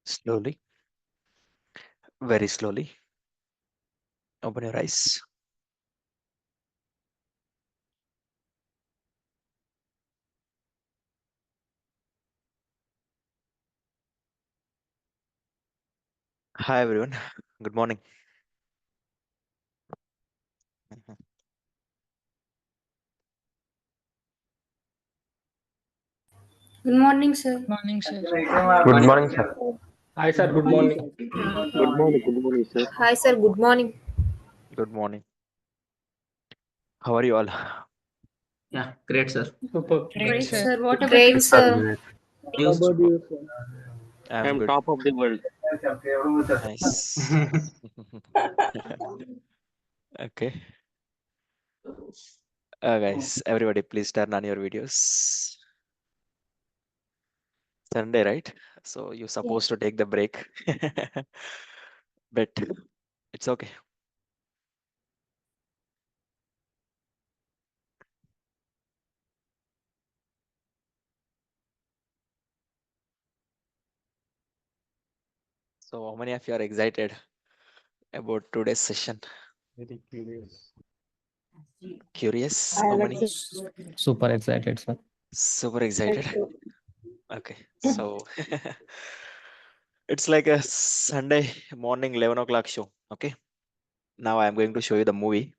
Slowly, very slowly, open your eyes. Hi everyone, good morning. Mhm. Good morning, sir. Morning, sir. Good morning, sir. Hi, sir. Good morning. Good morning, sir. Hi, sir. Good morning. Good morning. How are you all? Yeah, great, sir. Super. Great, Great, sir. sir. What about Great, you, sir. sir? You, How about you, sir? I'm I'm good. top of the world. Nice. Okay. Guys, everybody, please turn on your videos. Sunday, right? So you're supposed to take the break, but it's okay. So how many of you are excited about today's session? Very curious. Curious? How many? Super excited, sir. Super excited. Okay, so it's like a Sunday morning 11 o'clock show. Okay, now I'm going to show you the movie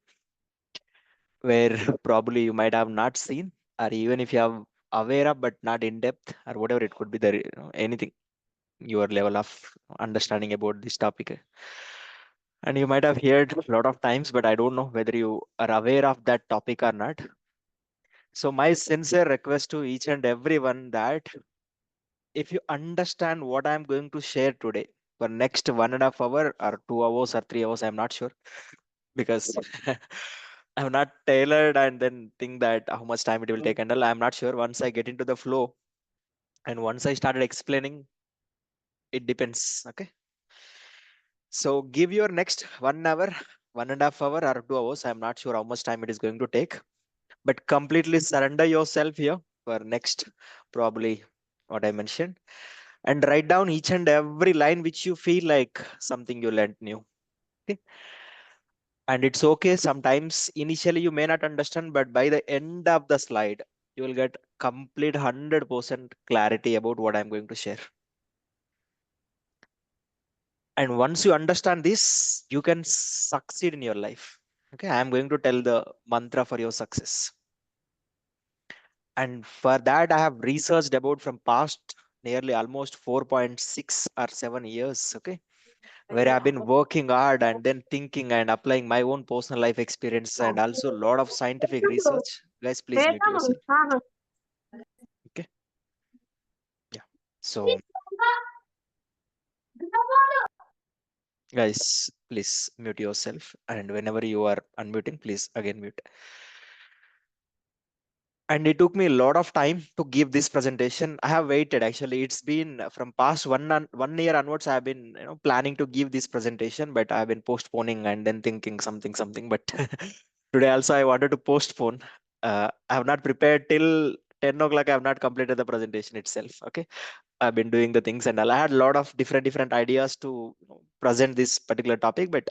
where probably you might have not seen, or even if you have aware of but not in depth, or whatever it could be, the anything your level of understanding about this topic. And you might have heard a lot of times, but I don't know whether you are aware of that topic or not. So my sincere request to each and everyone that if you understand what I'm going to share today for next 1.5 hour or 2 hours or 3 hours, I'm not sure because I'm not tailored and then think that how much time it will take and all. I'm not sure. Once I get into the flow and once I started explaining, it depends. Okay. So give your next 1 hour, 1.5 hour or 2 hours. I'm not sure how much time it is going to take, but completely surrender yourself here for next probably what I mentioned, and write down each and every line which you feel like something you learned new. Okay. And it's okay. Sometimes initially you may not understand, but by the end of the slide, you will get complete 100% clarity about what I'm going to share. And once you understand this, you can succeed in your life. Okay. I'm going to tell the mantra for your success. And for that, I have researched about from past nearly almost 4.6 or 7 years. Okay, where I've been working hard and then thinking and applying my own personal life experience and also a lot of scientific research. Guys, please mute yourself. Okay. Yeah. So, guys, please mute yourself. And whenever you are unmuting, please again mute. And it took me a lot of time to give this presentation. I have waited, actually it's been from past 1 year onwards. I've been planning to give this presentation, but I've been postponing and then thinking something but today also I wanted to postpone. I have not prepared till 10 o'clock. I have not completed the presentation itself. Okay, I've been doing the things and I had a lot of different ideas to present this particular topic, but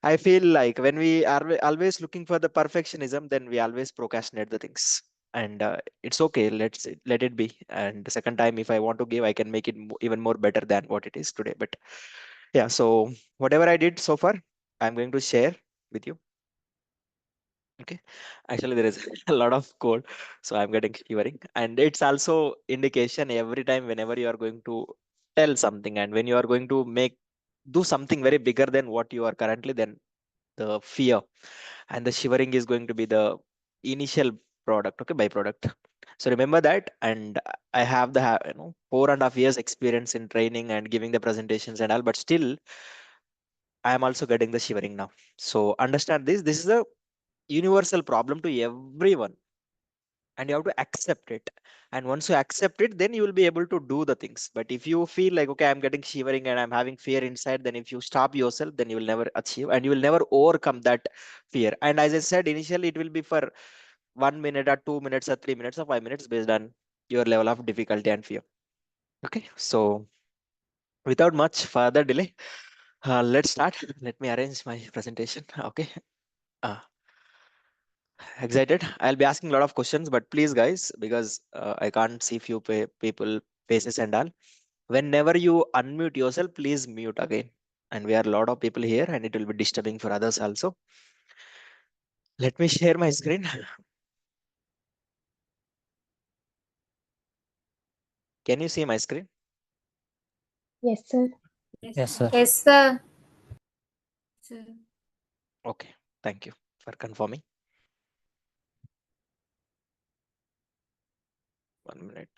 I feel like when we are always looking for the perfectionism, then we always procrastinate the things. And it's okay. Let it be. And the second time, if I want to give, I can make it even more better than what it is today. But yeah, so whatever I did so far, I'm going to share with you. Okay, actually there is a lot of cold, so I'm getting shivering, and it's also indication every time whenever you are going to tell something and when you are going to make do something very bigger than what you are currently, then the fear and the shivering is going to be the initial product. Okay, byproduct. So remember that. And I have the 4.5 years experience in training and giving the presentations and all, but still I am also getting the shivering now. So understand this is a universal problem to everyone, and you have to accept it. And once you accept it, then you will be able to do the things. But if you feel like, okay, I'm getting shivering and I'm having fear inside, then if you stop yourself, then you will never achieve and you will never overcome that fear. And as I said initially, it will be for 1 minute or 2 minutes or 3 minutes or 5 minutes based on your level of difficulty and fear. Okay, so Without much further delay, let's start. Let me arrange my presentation. Okay. Uh, Excited? I'll be asking a lot of questions, but please, guys, because I can't see few people faces and all. Whenever you unmute yourself, please mute again. And we are a lot of people here, and it will be disturbing for others also. Let me share my screen. Can you see my screen? Yes, sir. Yes, sir. Yes, sir. Sir. Okay. Thank you for confirming. 1 minute.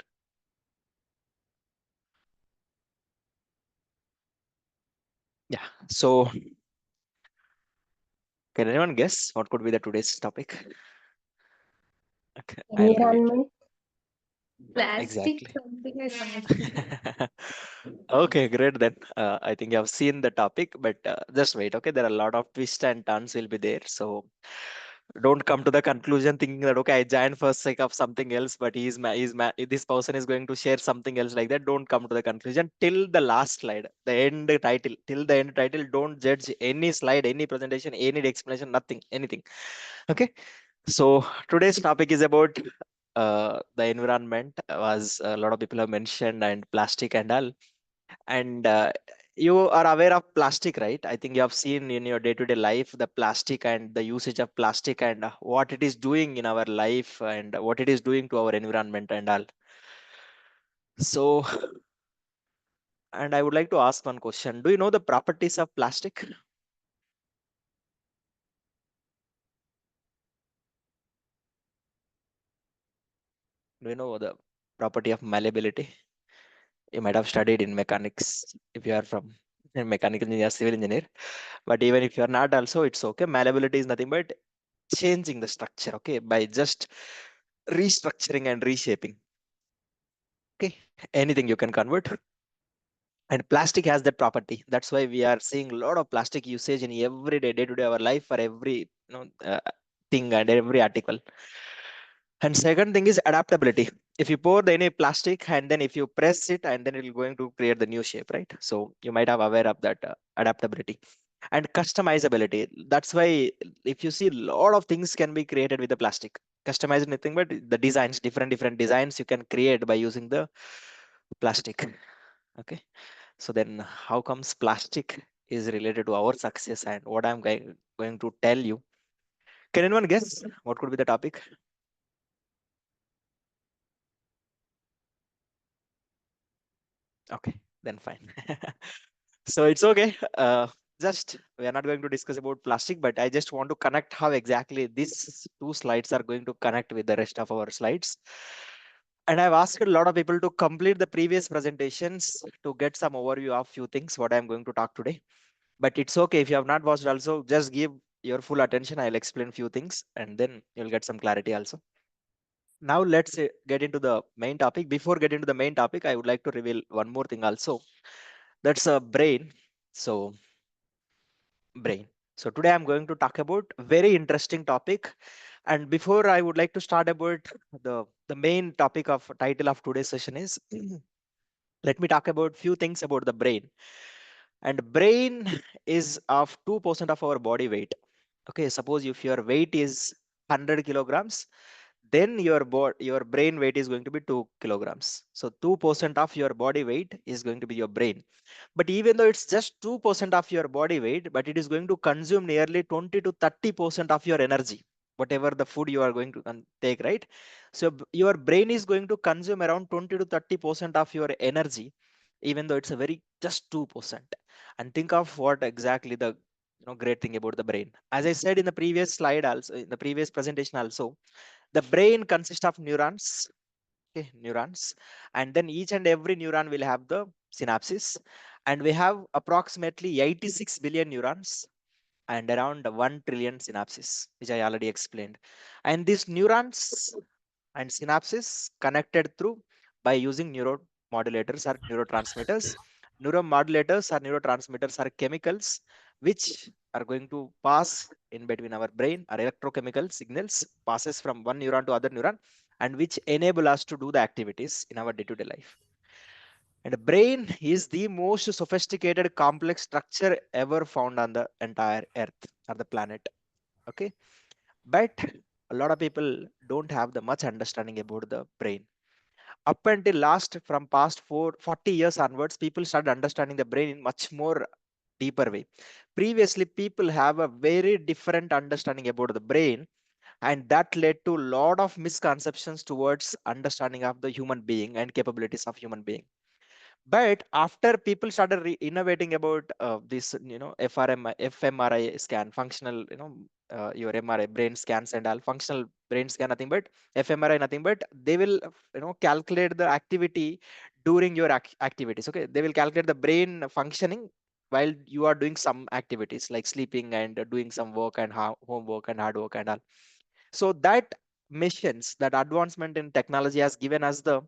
Yeah. So, can anyone guess what could be the today's topic? Okay, I'll give it. Environment. Plastic Exactly. something I can't. Okay, great then. I think you have seen the topic, but just wait. Okay, there are a lot of twists and turns will be there. So don't come to the conclusion thinking that okay, I joined for sake of something else, but this person is going to share something else like that. Don't come to the conclusion till the last slide, the end title. Till the end title, don't judge any slide, any presentation, any explanation, nothing, anything. Okay. So today's topic is about the environment, as a lot of people have mentioned, and plastic and all. And you are aware of plastic, right? I think you have seen in your day-to-day life the plastic and the usage of plastic and what it is doing in our life and what it is doing to our environment and all. So, and I would like to ask one question. Do you know the properties of plastic? Do you know the property of malleability? You might have studied in mechanics if you are from a mechanical engineer, civil engineer. But even if you are not, also it's okay. Malleability is nothing but changing the structure, okay, by just restructuring and reshaping. Okay, anything you can convert. And plastic has that property. That's why we are seeing a lot of plastic usage in every day-to-day our life for every thing and every article. And second thing is adaptability. If you pour the any plastic and then if you press it and then it will going to create the new shape, right? So you might have aware of that adaptability and customizability. That's why if you see a lot of things can be created with the plastic. Customized nothing but the designs, different designs you can create by using the plastic. Okay. So then how comes plastic is related to our success and what I'm going to tell you? Can anyone guess what could be the topic? Okay, then fine. So it's okay. Just we are not going to discuss about plastic, but I just want to connect how exactly these two slides are going to connect with the rest of our slides. And I've asked a lot of people to complete the previous presentations to get some overview of few things, what I'm going to talk today. But it's okay if you have not watched also, just give your full attention. I'll explain few things and then you'll get some clarity also. Now let's get into the main topic. Before getting into the main topic, I would like to reveal one more thing also. That's a brain. So brain. So today I'm going to talk about very interesting topic. And before I would like to start about the main topic of title of today's session is let me talk about few things about the brain. And brain is of 2% of our body weight. Okay, suppose if your weight is 100 kilograms, then your brain weight is going to be 2 kilograms. So 2% of your body weight is going to be your brain. But even though it's just 2% of your body weight, but it is going to consume nearly 20 to 30% of your energy, whatever the food you are going to take, right? So your brain is going to consume around 20 to 30% of your energy, even though it's a very just 2%. And think of what exactly the great thing about the brain. As I said in the previous slide, also in the previous presentation also, the brain consists of neurons. Okay, neurons, and then each and every neuron will have the synapses, and we have approximately 86 billion neurons and around 1 trillion synapses, which I already explained. And these neurons and synapses connected through by using neuromodulators or neurotransmitters. Neuromodulators or neurotransmitters are chemicals which are going to pass in between our brain, or electrochemical signals passes from one neuron to other neuron, and which enable us to do the activities in our day-to-day life. And the brain is the most sophisticated complex structure ever found on the entire earth or the planet. Okay, but a lot of people don't have the much understanding about the brain. Up until last from past 40 years onwards, people started understanding the brain in much more deeper way. Previously people have a very different understanding about the brain, and that led to a lot of misconceptions towards understanding of the human being and capabilities of human being. But after people started innovating about this, fMRI scan, functional, your MRI brain scans and all, functional brain scan, nothing but fMRI, nothing but they will, calculate the activity during your activities. Okay, they will calculate the brain functioning while you are doing some activities like sleeping and doing some work and homework and hard work and all. So that missions, that advancement in technology has given us the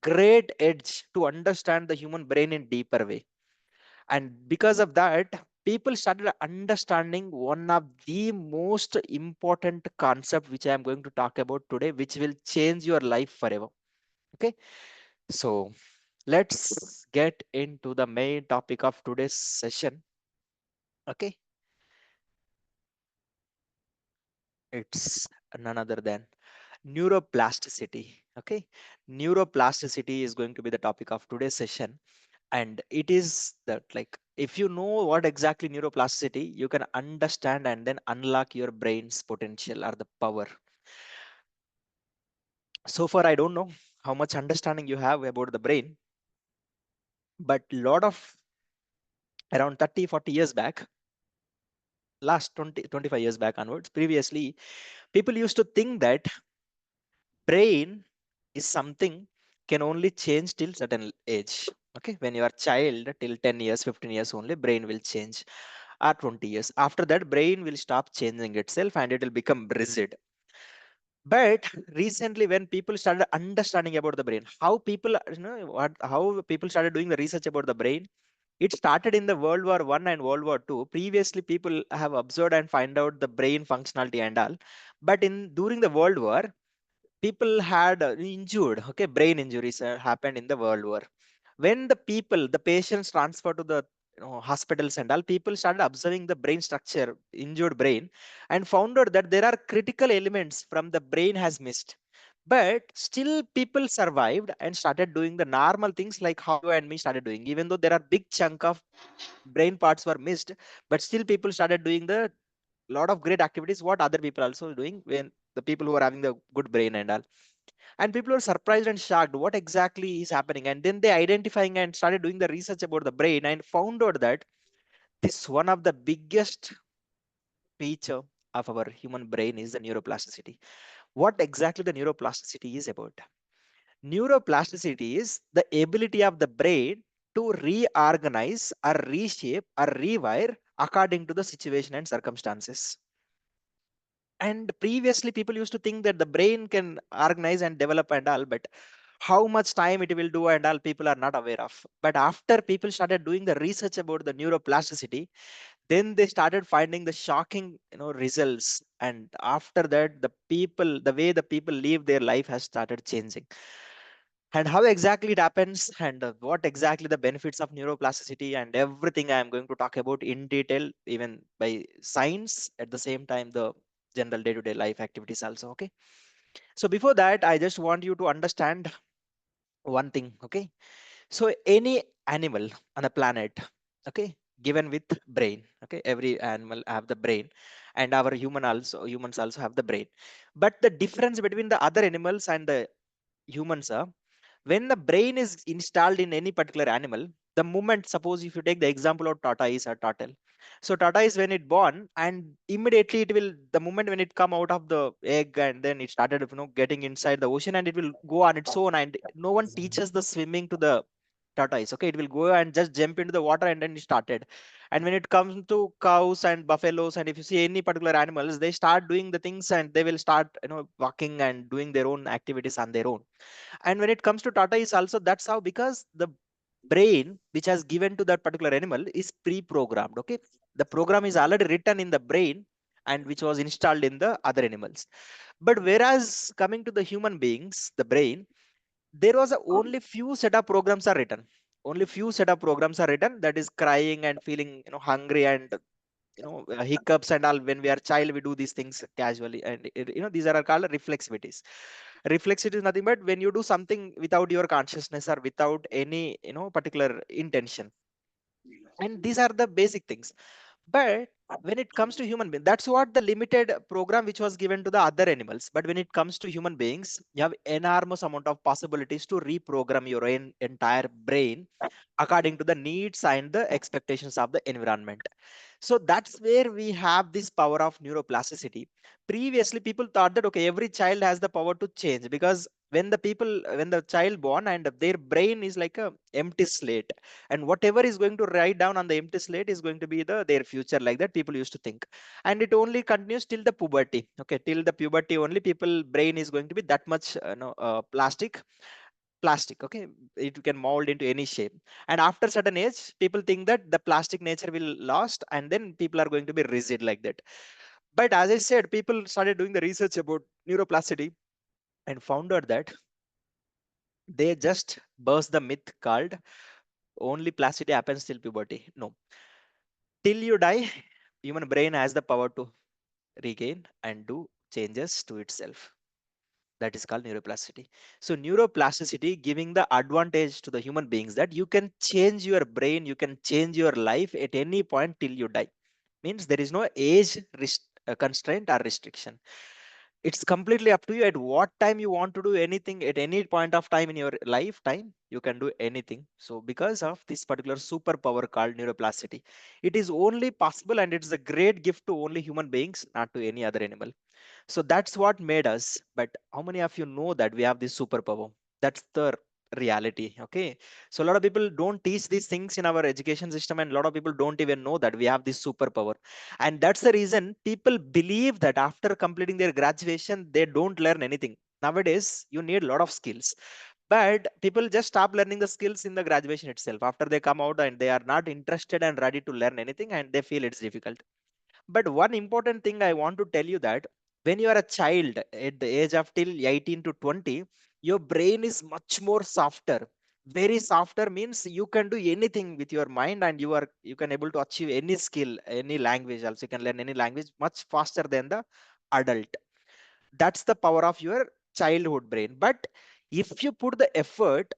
great edge to understand the human brain in deeper way. And because of that, people started understanding one of the most important concept which I am going to talk about today, which will change your life forever. Okay, so let's get into the main topic of today's session. Okay, it's none other than neuroplasticity. Okay, neuroplasticity is going to be the topic of today's session, and it is that, like, if you know what exactly neuroplasticity, you can understand and then unlock your brain's potential or the power. So far I don't know how much understanding you have about the brain, but lot of around 30-40 years back, last 20-25 years back onwards, previously people used to think that brain is something can only change till certain age. Okay, when you are child till 10 years, 15 years only brain will change, or 20 years after that brain will stop changing itself and it will become rigid. But recently when people started understanding about the brain, how people, how people started doing the research about the brain, it started in the World War I and World War II. Previously people have observed and find out the brain functionality and all, but in during the world war, people had injured, okay, brain injuries happened in the world war. When the patients transferred to the, hospitals and all, people started observing the brain structure, injured brain, and found out that there are critical elements from the brain has missed. But still people survived and started doing the normal things like how you and me started doing, even though there are big chunk of brain parts were missed, but still people started doing the lot of great activities what other people also doing, when the people who are having the good brain and all. And people were surprised and shocked what exactly is happening, and then they identifying and started doing the research about the brain and found out that this one of the biggest feature of our human brain is the neuroplasticity. What exactly the neuroplasticity is about? Neuroplasticity is the ability of the brain to reorganize or reshape or rewire according to the situation and circumstances. And previously people used to think that the brain can organize and develop and all, but how much time it will do and all, people are not aware of. But after people started doing the research about the neuroplasticity, then they started finding the shocking, results. And after that, the way the people live their life has started changing. And how exactly it happens, and what exactly the benefits of neuroplasticity, and everything I am going to talk about in detail, even by science, at the same time the general day-to-day life activities also. Okay, so before that I just want you to understand one thing. Okay, so any animal on the planet, okay, given with brain, okay, every animal have the brain, and our humans also have the brain. But the difference between the other animals and the humans are, when the brain is installed in any particular animal, the moment, suppose if you take the example of tortoise or turtle. So tortoise, when it born, and immediately it will, the moment when it come out of the egg, and then it started, getting inside the ocean, and it will go on its own, and no one teaches the swimming to the tortoise. Okay, it will go and just jump into the water, and then it started. And when it comes to cows and buffaloes, and if you see any particular animals, they start doing the things, and they will start, walking and doing their own activities on their own. And when it comes to tata is also, that's how, because the brain which has given to that particular animal is pre-programmed. Okay, the program is already written in the brain, and which was installed in the other animals. But whereas coming to the human beings, the brain, there was only few set of programs are written. only few set of programs are written, that is crying and feeling, hungry and hiccups and all. When we are child, we do these things casually, and these are called reflexivities. Reflexivity is nothing but when you do something without your consciousness or without any particular intention, and these are the basic things. But when it comes to human being, that's what the limited program which was given to the other animals. But when it comes to human beings, you have enormous amount of possibilities to reprogram your entire brain according to the needs and the expectations of the environment. So that's where we have this power of neuroplasticity. Previously, people thought that okay, every child has the power to change, because when the child born and their brain is like a empty slate, and whatever is going to write down on the empty slate is going to be their future, like that people used to think. And it only continues till the puberty. Okay, till the puberty only people brain is going to be that much plastic. Okay, it can mold into any shape, and after certain age people think that the plastic nature will lost, and then people are going to be rigid like that. But as I said, people started doing the research about neuroplasticity and found out that they just burst the myth called only plasticity happens till puberty. No, till you die, human brain has the power to regain and do changes to itself. That is called neuroplasticity. So neuroplasticity giving the advantage to the human beings that you can change your brain, you can change your life at any point till you die. Means there is no age constraint or restriction. It's completely up to you at what time you want to do anything. At any point of time in your lifetime you can do anything. So because of this particular superpower called neuroplasticity, it is only possible, and it's a great gift to only human beings, not to any other animal. So that's what made us. But how many of you know that we have this superpower? That's the reality. Okay, so a lot of people don't teach these things in our education system, and a lot of people don't even know that we have this superpower. And that's the reason people believe that after completing their graduation they don't learn anything. Nowadays you need a lot of skills, but people just stop learning the skills in the graduation itself. After they come out and they are not interested and ready to learn anything, and they feel it's difficult. But one important thing I want to tell you that when you are a child at the age of till 18 to 20, your brain is much more softer. Very softer means you can do anything with your mind, and you can able to achieve any skill, any language. Also, you can learn any language much faster than the adult. That's the power of your childhood brain. But if you put the effort,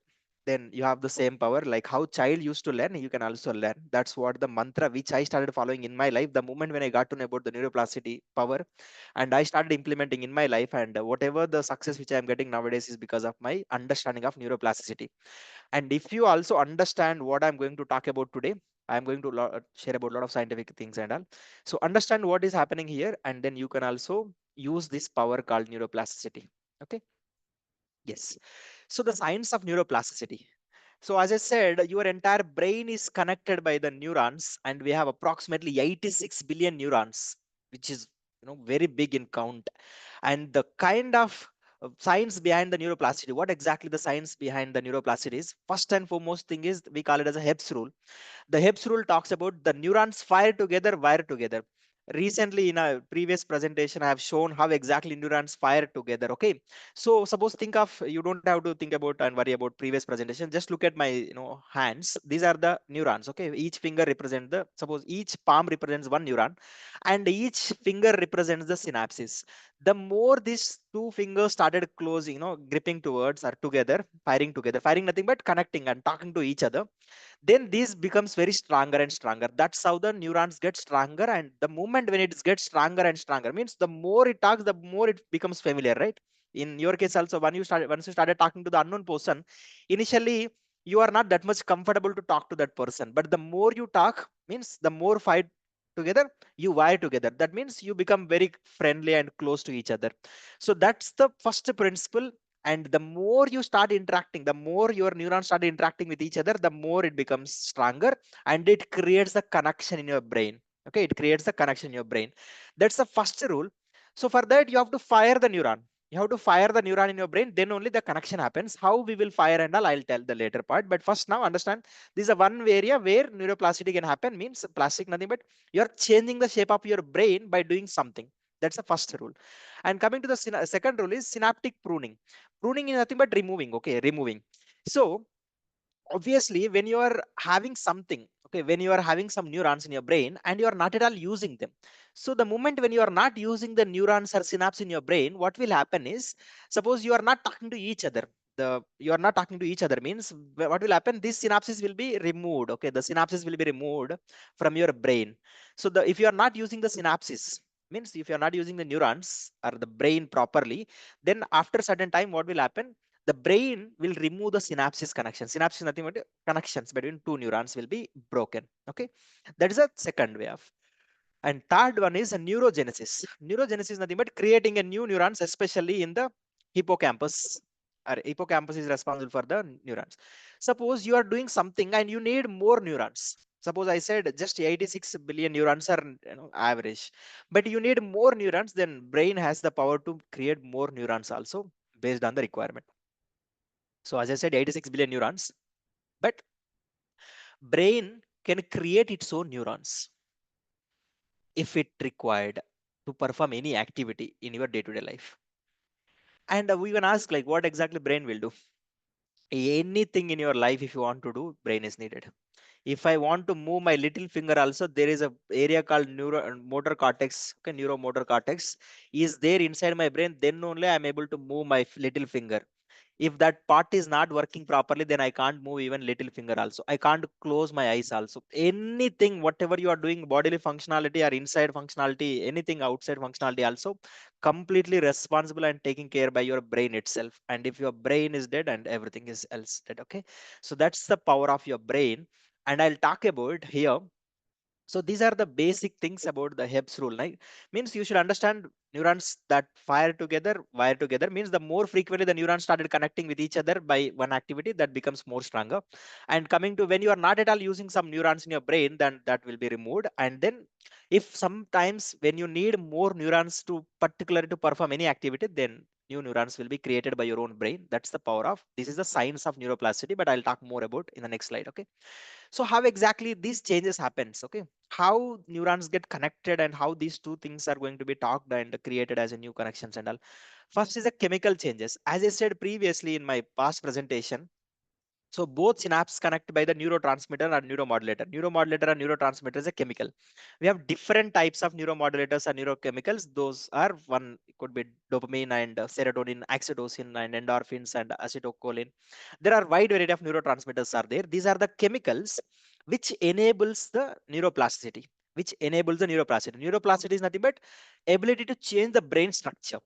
then you have the same power. Like how child used to learn, you can also learn. That's what the mantra which I started following in my life the moment when I got to know about the neuroplasticity power, and I started implementing in my life. And whatever the success which I am getting nowadays is because of my understanding of neuroplasticity. And if you also understand what I'm going to talk about today, I'm going to share about a lot of scientific things and all. So understand what is happening here, and then you can also use this power called neuroplasticity. Okay. Yes. So the science of neuroplasticity. So as I said, your entire brain is connected by the neurons, and we have approximately 86 billion neurons, which is very big in count. And the kind of science behind the neuroplasticity, what exactly the science behind the neuroplasticity is, first and foremost thing is we call it as a Hep's rule. The Hep's rule talks about the neurons fire together, wire together. Recently, in a previous presentation, I have shown how exactly neurons fire together. Okay, so suppose think of, you don't have to think about and worry about previous presentation. Just look at my hands. These are the neurons. Okay, each finger represents the, suppose each palm represents one neuron, and each finger represents the synapses. The more these two fingers started closing, gripping towards or together, firing nothing but connecting and talking to each other, then this becomes very stronger and stronger. That's how the neurons get stronger. And the moment when it gets stronger and stronger means the more it talks, the more it becomes familiar, right? In your case also, once you started talking to the unknown person, initially you are not that much comfortable to talk to that person, but the more you talk means the more fight together, you wire together. That means you become very friendly and close to each other. So that's the first principle. And the more you start interacting, the more your neurons start interacting with each other, the more it becomes stronger, and it creates a connection in your brain. Okay, it creates a connection in your brain. That's the first rule. So for that you have to fire the neuron. You have to fire the neuron in your brain, then only the connection happens. How we will fire and all, I'll tell the later part. But first, now understand, this is a one area where neuroplasticity can happen. Means plastic nothing but you're changing the shape of your brain by doing something. That's the first rule. And coming to the second rule is synaptic pruning. Pruning is nothing but removing. Okay, removing. So obviously when you are having something, okay, when you are having some neurons in your brain and you are not at all using them, so the moment when you are not using the neurons or synapse in your brain, what will happen is, suppose you are not talking to each other, you are not talking to each other means what will happen, these synapses will be removed, okay, the synapses will be removed from your brain. So the if you are not using the synapses, means if you are not using the neurons or the brain properly, then after certain time what will happen, the brain will remove the synapses connection. Synapse is nothing but connections between two neurons will be broken. Okay, that is a second way of. And third one is a neurogenesis. Neurogenesis is nothing but creating a new neurons, especially in the hippocampus. Or hippocampus is responsible for the neurons. Suppose you are doing something and you need more neurons. Suppose I said just 86 billion neurons are, average, but you need more neurons. Then brain has the power to create more neurons also based on the requirement. So as I said, 86 billion neurons, but brain can create its own neurons if it required to perform any activity in your day-to-day life. And we can ask like what exactly brain will do. Anything in your life, if you want to do, brain is needed. If I want to move my little finger also, there is a area called motor cortex, okay, neuromotor cortex is there inside my brain. Then only I'm able to move my little finger. If that part is not working properly, then I can't move even little finger also. I can't close my eyes also. Anything, whatever you are doing, bodily functionality or inside functionality, anything outside functionality also, completely responsible and taken care by your brain itself. And if your brain is dead, and everything is else dead. Okay, so that's the power of your brain, and I'll talk about here. So these are the basic things about the Heb's rule. Right? Means you should understand neurons that fire together, wire together, means the more frequently the neurons started connecting with each other by one activity, that becomes more stronger. And coming to when you are not at all using some neurons in your brain, then that will be removed. And then if sometimes when you need more neurons to particularly to perform any activity, then new neurons will be created by your own brain. That's the power of, this is the science of neuroplasticity, but I'll talk more about in the next slide. Okay, so how exactly these changes happens, okay, how neurons get connected and how these two things are going to be talked and created as a new connections and all. First is the chemical changes. As I said previously in my past presentation, so both synapses connect by the neurotransmitter and neuromodulator. Neuromodulator and neurotransmitter is a chemical. We have different types of neuromodulators and neurochemicals. Those are one, it could be dopamine and serotonin, oxytocin and endorphins and acetylcholine. There are wide variety of neurotransmitters are there. These are the chemicals which enables the neuroplasticity. Which enables the neuroplasticity. Neuroplasticity is nothing but ability to change the brain structure.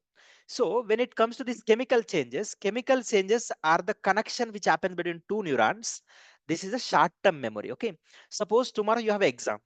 So when it comes to these chemical changes are the connection which happens between two neurons. This is a short-term memory. Okay. Suppose tomorrow you have exam.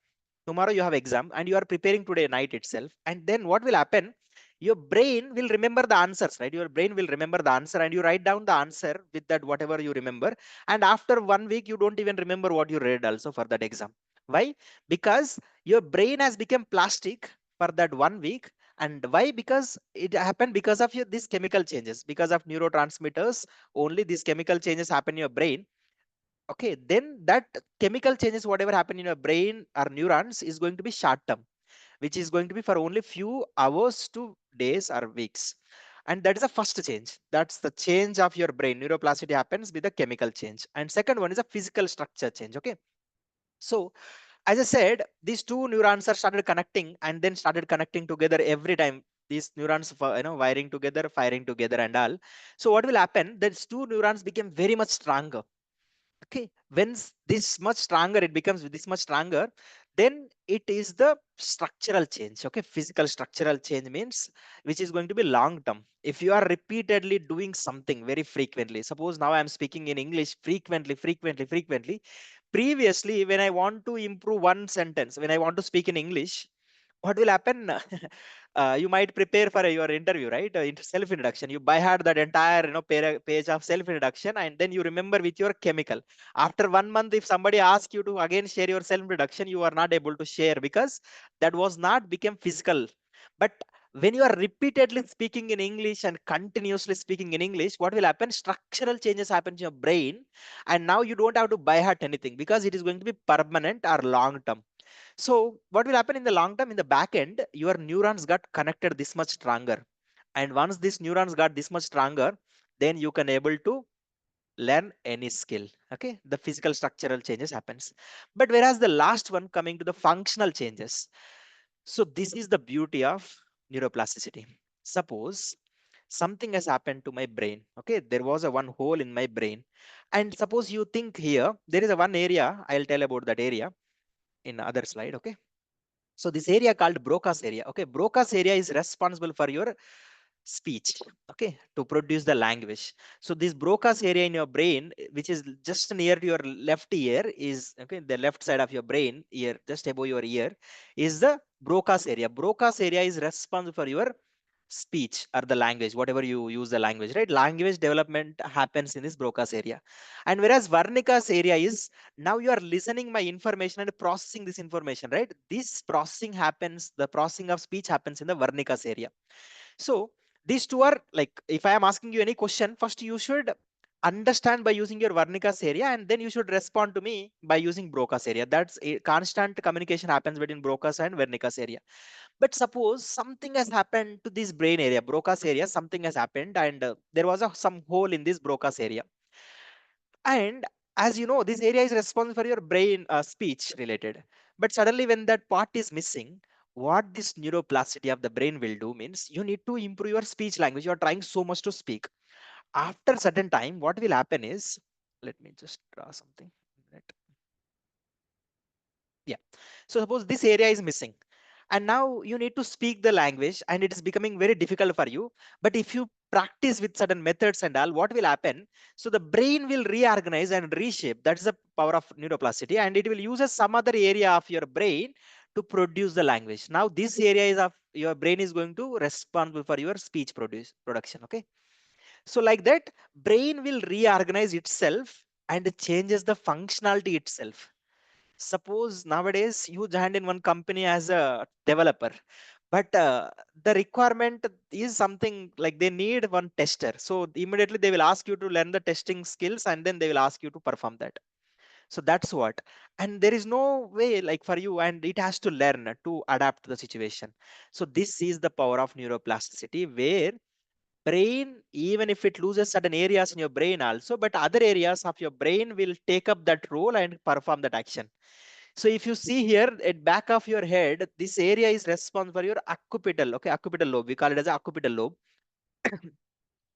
Tomorrow you have exam and you are preparing today night itself. And then what will happen? Your brain will remember the answers, right? Your brain will remember the answer and you write down the answer with that whatever you remember. And after 1 week, you don't even remember what you read also for that exam. Why? Because your brain has become plastic for that 1 week. And why? Because it happened because of your these chemical changes, because of neurotransmitters. Only these chemical changes happen in your brain. Okay, then that chemical changes, whatever happen in your brain or neurons, is going to be short term, which is going to be for only few hours to days or weeks. And that is the first change. That's the change of your brain. Neuroplasticity happens with the chemical change. And second one is a physical structure change. Okay, so as I said, these two neurons are started connecting and then started connecting together every time. These neurons, wiring together, firing together, and all. So what will happen? These two neurons became very much stronger. Okay, when this much stronger, it becomes this much stronger. Then it is the structural change. Okay, physical structural change means which is going to be long term. If you are repeatedly doing something very frequently, suppose now I am speaking in English frequently. Previously, when I want to improve one sentence, when I want to speak in English, what will happen? You might prepare for your interview, right? Self introduction. You by heart that entire page of self introduction, and then you remember with your chemical. After 1 month, if somebody asks you to again share your self introduction, you are not able to share because that was not become physical. But when you are repeatedly speaking in English and continuously speaking in English, what will happen? Structural changes happen in your brain, and now you don't have to by heart anything because it is going to be permanent or long term. So what will happen in the long term? In the back end, your neurons got connected this much stronger. And once these neurons got this much stronger, then you can able to learn any skill. Okay, the physical structural changes happens. But whereas the last one coming to the functional changes, so this is the beauty of neuroplasticity. Suppose something has happened to my brain. Okay, there was a one hole in my brain, and suppose you think here there is a one area. I'll tell about that area in other slide. Okay, so this area called Broca's area. Okay, Broca's area is responsible for your speech, okay, to produce the language. So this Broca's area in your brain, which is just near to your left ear, is okay, the left side of your brain ear, just above your ear, is the Broca's area. Broca's area is responsible for your speech or the language, whatever you use the language, right? Language development happens in this Broca's area. And whereas Varnika's area is, now you are listening my information and processing this information, right? This processing happens, the processing of speech happens in the Varnika's area. So these two are like, if I am asking you any question, first you should understand by using your Varnika's area, and then you should respond to me by using Broca's area. That's a constant communication happens between Broca's and Varnika's area. But suppose something has happened to this brain area, Broca's area, something has happened, and there was some hole in this Broca's area. And as you know, this area is responsible for your brain speech related. But suddenly when that part is missing, what this neuroplasticity of the brain will do means you need to improve your speech language. You are trying so much to speak. After certain time, what will happen is, let me just draw something. Yeah. So suppose this area is missing, and now you need to speak the language, and it is becoming very difficult for you. But if you practice with certain methods and all, what will happen? So the brain will reorganize and reshape. That's the power of neuroplasticity, and it will use some other area of your brain to produce the language. Now this area is of your brain is going to responsible for your speech production. Okay. So like that, brain will reorganize itself and changes the functionality itself. Suppose nowadays you joined in one company as a developer, but the requirement is something like they need one tester. So immediately they will ask you to learn the testing skills, and then they will ask you to perform that. So that's what. And there is no way like for you, and it has to learn to adapt to the situation. So this is the power of neuroplasticity, where brain, even if it loses certain areas in your brain also, but other areas of your brain will take up that role and perform that action. So if you see here at back of your head, this area is responsible for your occipital, okay, occipital lobe. We call it as a occipital lobe,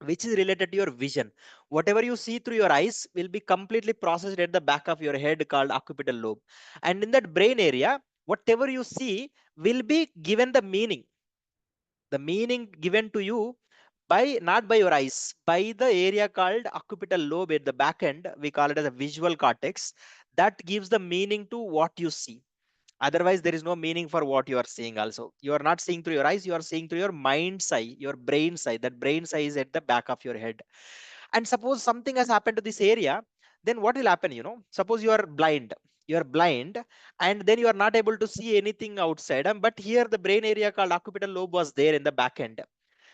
which is related to your vision. Whatever you see through your eyes will be completely processed at the back of your head called occipital lobe. And in that brain area, whatever you see will be given the meaning given to you by not by your eyes, by the area called occipital lobe at the back end. We call it as a visual cortex that gives the meaning to what you see. Otherwise there is no meaning for what you are seeing. Also, you are not seeing through your eyes, you are seeing through your mind's eye, your brain's eye. That brain's eye is at the back of your head. And suppose something has happened to this area, then what will happen? Suppose you are blind, and then you are not able to see anything outside, but here the brain area called occipital lobe was there in the back end.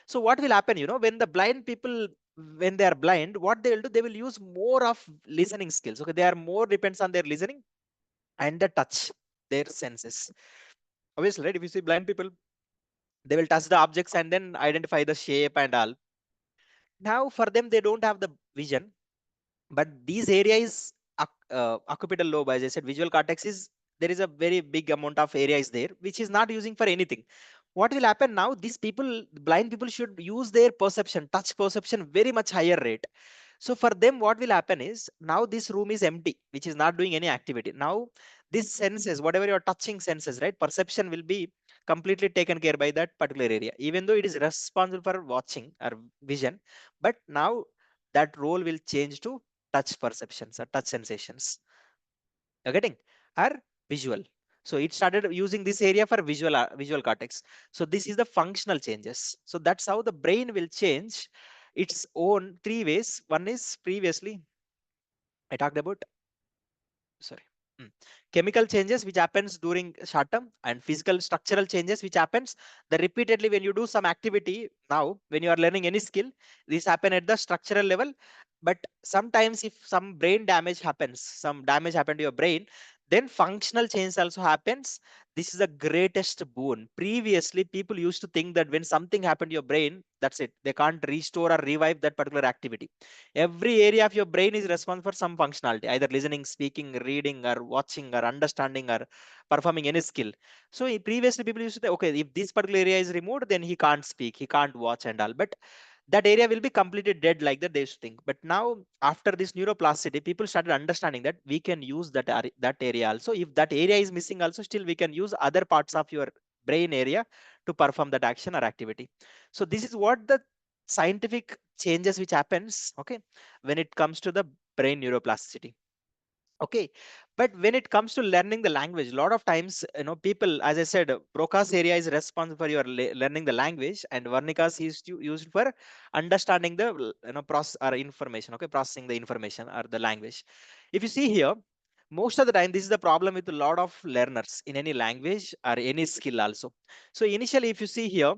So what will happen, when the blind people, when they are blind, what they will do, they will use more of listening skills. Okay, they are more depends on their listening and the touch, their senses. Obviously, right? If you see blind people, they will touch the objects and then identify the shape and all. Now for them, they don't have the vision, but these areas, occipital lobe, as I said, visual cortex is, there is a very big amount of area is there, which is not using for anything. What will happen now? These people, blind people, should use their perception, touch perception, very much higher rate. So for them, what will happen is, now this room is empty, which is not doing any activity. Now these senses, whatever you're touching senses, right? Perception will be completely taken care by that particular area, even though it is responsible for watching or vision. But now that role will change to touch perceptions or touch sensations. You're getting? Or visual. So it started using this area for visual cortex. So this is the functional changes. So that's how the brain will change its own three ways. One is previously I talked about, sorry. Chemical changes which happens during short term, and physical structural changes which happens the repeatedly when you do some activity. Now when you are learning any skill, this happen at the structural level. But sometimes if some brain damage happens, some damage happen to your brain, then functional change also happens. this is the greatest boon. Previously people used to think that when something happened to your brain, that's it, they can't restore or revive that particular activity. Every area of your brain is responsible for some functionality, either listening, speaking, reading, or watching, or understanding, or performing any skill. So previously people used to say, okay, if this particular area is removed, then he can't speak, he can't watch and all, but that area will be completely dead, like that they used to think. But now after this neuroplasticity, people started understanding that we can use that area also. If that area is missing also, still we can use other parts of your brain area to perform that action or activity. So this is what the scientific changes which happens, okay, when it comes to the brain neuroplasticity. Okay, but when it comes to learning the language, a lot of times, people, as I said, Broca's area is responsible for your learning the language, and Varnika's is used for understanding the process or information, okay, processing the information or the language. If you see here, most of the time this is the problem with a lot of learners in any language or any skill also. So initially, if you see here,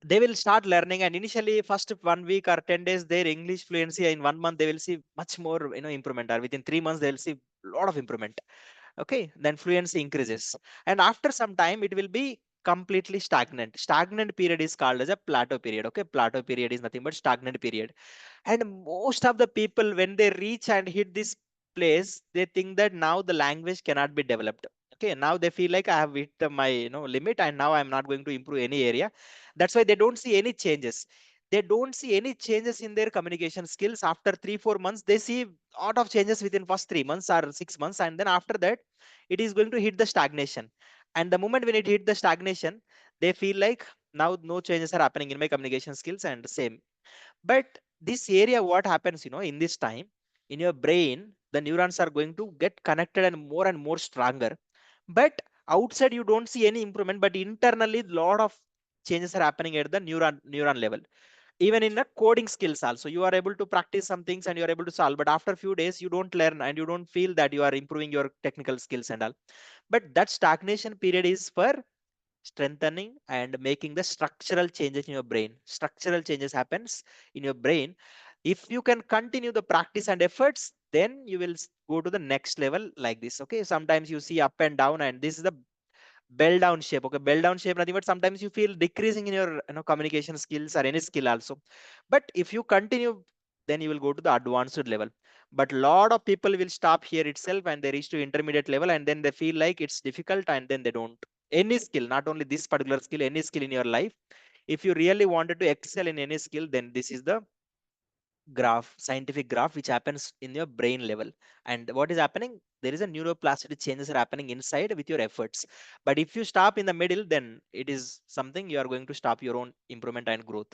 they will start learning, and initially first 1 week or 10 days their English fluency, in 1 month they will see much more improvement, or within 3 months they will see a lot of improvement. Okay, then fluency increases, and after some time it will be completely stagnant period is called as a plateau period. Okay, plateau period is nothing but stagnant period. And most of the people, when they reach and hit this place, they think that now the language cannot be developed. Okay, now they feel like I have hit my limit, and now I'm not going to improve any area. That's why they don't see any changes. They don't see any changes in their communication skills. After 3-4 months they see a lot of changes within first 3 months or 6 months, and then after that it is going to hit the stagnation. And the moment when it hit the stagnation, they feel like now no changes are happening in my communication skills, and same. But this area, what happens, in this time, in your brain, the neurons are going to get connected and more stronger. But outside, you don't see any improvement, but internally, lot of changes are happening at the neuron level. Even in the coding skills also, you are able to practice some things and you are able to solve. But after a few days, you don't learn and you don't feel that you are improving your technical skills and all. But that stagnation period is for strengthening and making the structural changes in your brain. Structural changes happens in your brain. If you can continue the practice and efforts, then you will go to the next level like this. Okay, sometimes you see up and down, and this is the bell down shape. Okay, bell down shape nothing but sometimes you feel decreasing in your communication skills or any skill also. But if you continue, then you will go to the advanced level. But lot of people will stop here itself and they reach to intermediate level, and then they feel like it's difficult, and then they don't. Any skill, not only this particular skill, any skill in your life, if you really wanted to excel in any skill, then this is the scientific graph which happens in your brain level. And what is happening, there is a neuroplasticity changes are happening inside with your efforts. But if you stop in the middle, then it is something you are going to stop your own improvement and growth.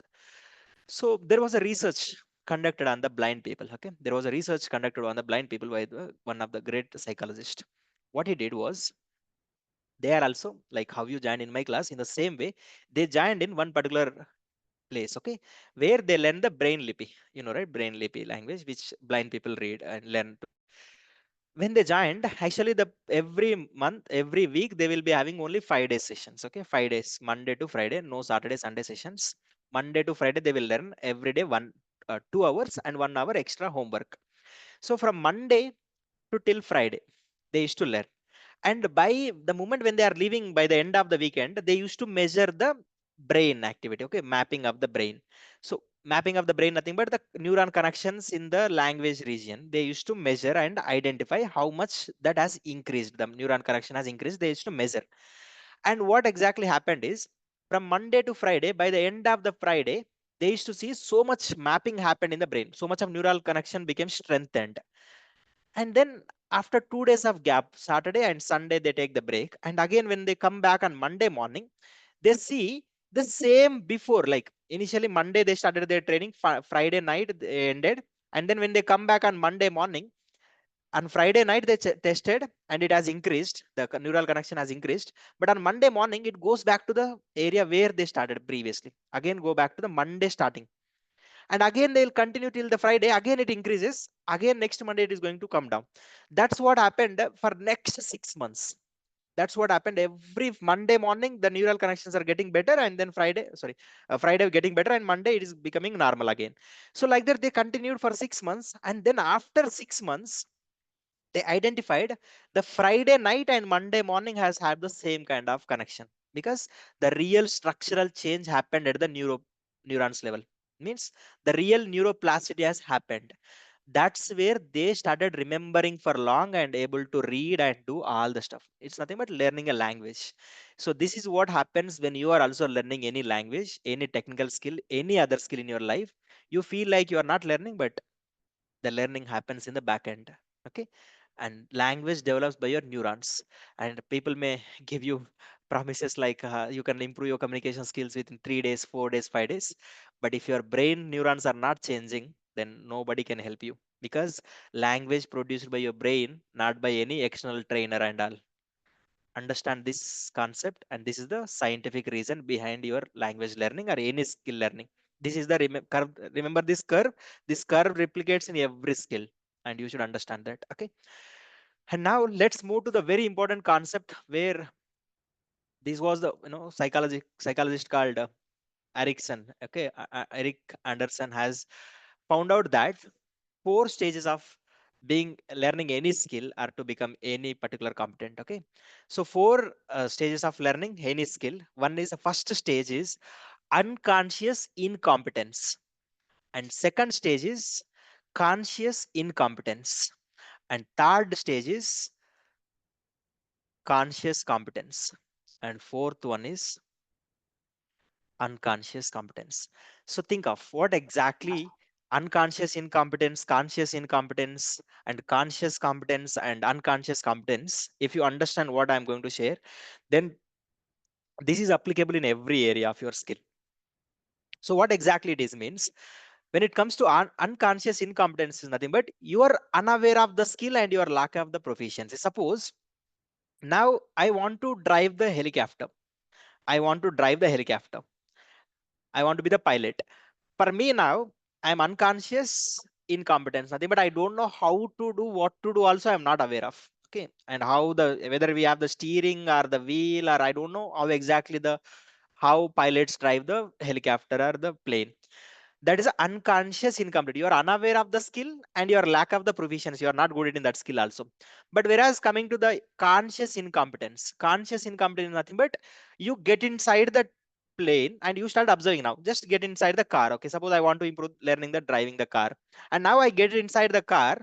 So there was a research conducted on the blind people. Okay, there was a research conducted on the blind people by one of the great psychologists. What he did was, they are also like how you joined in my class, in the same way they joined in one particular place, okay, where they learn the brain lippy, right, brain lippy language which blind people read and learn. When they joined, actually the every month, every week they will be having only 5 days sessions. Okay, 5 days, Monday to Friday, no Saturday Sunday sessions. Monday to Friday they will learn every day 2 hours and 1 hour extra homework. So from Monday to till Friday they used to learn. And by the moment when they are leaving, by the end of the weekend, they used to measure the brain activity. Okay, mapping of the brain. So mapping of the brain nothing but the neuron connections in the language region, they used to measure and identify how much that has increased, the neuron connection has increased, they used to measure. And what exactly happened is, from Monday to Friday, by the end of the Friday, they used to see so much mapping happened in the brain, so much of neural connection became strengthened. And then after 2 days of gap, Saturday and Sunday they take the break, and again when they come back on Monday morning, they see the same before. Like initially Monday they started their training, Friday night they ended, and then when they come back on Monday morning, on Friday night they tested and it has increased, the neural connection has increased. But on Monday morning it goes back to the area where they started previously, again go back to the Monday starting. And again they'll continue till the Friday, again it increases, again next Monday it is going to come down. That's what happened for next 6 months. That's what happened. Every Monday morning the neural connections are getting better, and then Friday getting better, and Monday it is becoming normal again. So like that they continued for 6 months, and then after 6 months They identified the Friday night and Monday morning has had the same kind of connection, because the real structural change happened at the neurons level. Means the real neuroplasticity has happened. That's where they started remembering for long and able to read and do all the stuff. It's nothing but learning a language. So this is what happens when you are also learning any language, any technical skill, any other skill in your life. You feel like you are not learning, but the learning happens in the back end. Okay. And language develops by your neurons, and people may give you promises like you can improve your communication skills within 3 days, 4 days, 5 days, but if your brain neurons are not changing, then nobody can help you, because language produced by your brain, not by any external trainer and all. Understand this concept, and this is the scientific reason behind your language learning or any skill learning. This is the curve. Remember this curve. This curve replicates in every skill, and you should understand that. Okay. And now let's move to the very important concept where this was the psychologist called Erickson. Okay. Eric Anderson has found out that four stages of being learning any skill are to become any particular competent. Okay. So four stages of learning any skill. One is, the first stage is unconscious incompetence, and second stage is conscious incompetence, and third stage is conscious competence, and fourth one is unconscious competence. So think of what exactly unconscious incompetence, conscious incompetence, and conscious competence and unconscious competence. If you understand what I'm going to share, then this is applicable in every area of your skill. So what exactly it is means, when it comes to unconscious incompetence is nothing but you are unaware of the skill and your lack of the proficiency. Suppose now I want to drive the helicopter. I want to drive the helicopter. I want to be the pilot. For me now, I'm unconscious incompetence, nothing but I don't know how to do what to do. Also, I'm not aware of. Okay, and how the whether we have the steering or the wheel, or I don't know how exactly the how pilots drive the helicopter or the plane. That is unconscious incomplete. You are unaware of the skill and your lack of the proficiency. You are not good in that skill also. But whereas coming to the conscious incompetence is nothing but you get inside the plane and you start observing. Now just get inside the car. Okay, suppose I want to improve learning the driving the car, and now I get inside the car,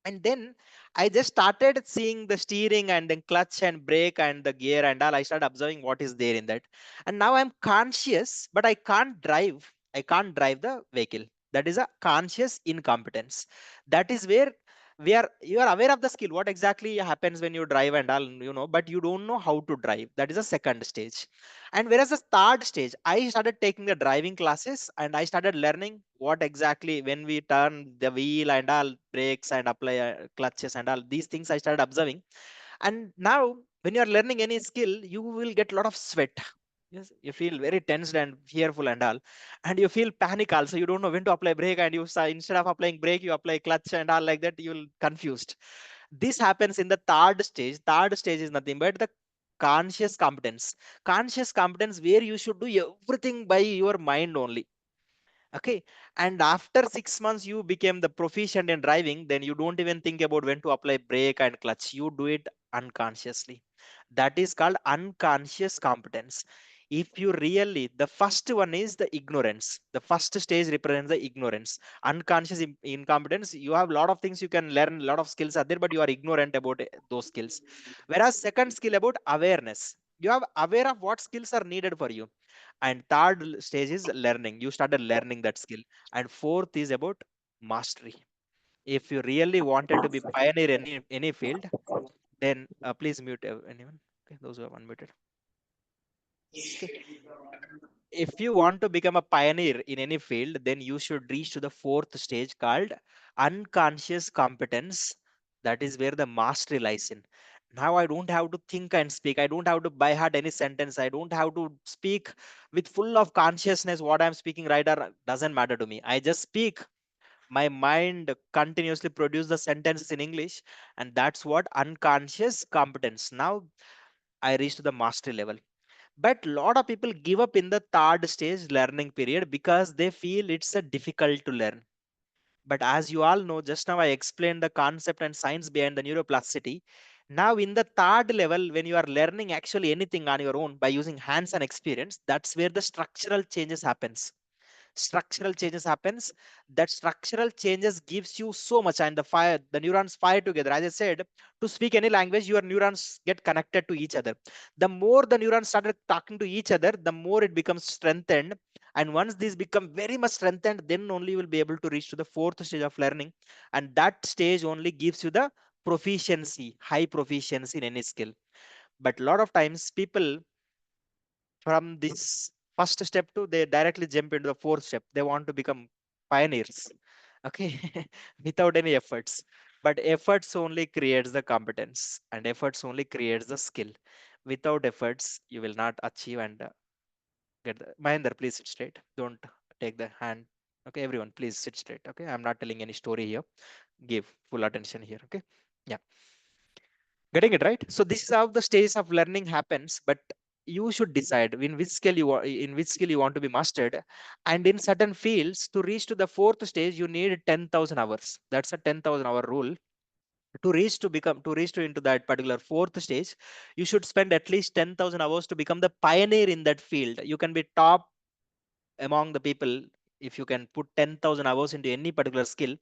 and then I just started seeing the steering and then clutch and brake and the gear and all. I started observing what is there in that, and now I'm conscious, but I can't drive the vehicle. That is a conscious incompetence. That is where you are aware of the skill, what exactly happens when you drive and all, but you don't know how to drive. That is a second stage. And whereas the third stage, I started taking the driving classes and I started learning what exactly when we turn the wheel and all, brakes and apply clutches and all these things I started observing. And now when you are learning any skill, you will get a lot of sweat. Yes, you feel very tensed and fearful and all, and you feel panic also. You don't know when to apply brake, and instead of applying brake, you apply clutch and all like that. You'll confused. This happens in the third stage. Third stage is nothing but the conscious competence. Conscious competence where you should do everything by your mind only. Okay. And after 6 months you became the proficient in driving, then you don't even think about when to apply brake and clutch. You do it unconsciously. That is called unconscious competence. If you really, the first one is the ignorance. The first stage represents the ignorance. Unconscious incompetence, you have a lot of things you can learn, a lot of skills are there, but you are ignorant about those skills. Whereas second skill about awareness, you are aware of what skills are needed for you. And third stage is learning. You started learning that skill. And fourth is about mastery. If you really wanted to be pioneer in any field, then please mute anyone. Okay, those who are unmuted. Okay. If you want to become a pioneer in any field, then you should reach to the fourth stage called unconscious competence. That is where the mastery lies in. Now I don't have to think and speak. I don't have to by heart any sentence. I don't have to speak with full of consciousness. What I'm speaking right or doesn't matter to me. I just speak. My mind continuously produce the sentences in English, and that's what unconscious competence. Now I reach to the mastery level. But a lot of people give up in the third stage learning period because they feel it's a difficult to learn. But as you all know, just now I explained the concept and science behind the neuroplasticity. Now in the third level, when you are learning actually anything on your own by using hands and experience, that's where the structural changes happens. Structural changes happens. That structural changes gives you so much, and the neurons fire together. As I said, to speak any language, your neurons get connected to each other. The more the neurons started talking to each other, the more it becomes strengthened. And once these become very much strengthened, then only you will be able to reach to the fourth stage of learning. And that stage only gives you the proficiency, high proficiency in any skill. But a lot of times people from this first step to they directly jump into the fourth step. They want to become pioneers, okay, without any efforts. But efforts only creates the competence, and efforts only creates the skill. Without efforts you will not achieve and get the Mahinder, please sit straight, don't take the hand. Okay, everyone please sit straight. Okay, I'm not telling any story here. Give full attention here. Okay, yeah, getting it right. So this is how the stages of learning happens. But you should decide in which skill in which skill you want to be mastered. And in certain fields, to reach to the fourth stage you need 10,000 hours. That's a 10,000 hour rule. To reach to into that particular fourth stage, you should spend at least 10,000 hours to become the pioneer in that field. You can be top among the people if you can put 10,000 hours into any particular skill.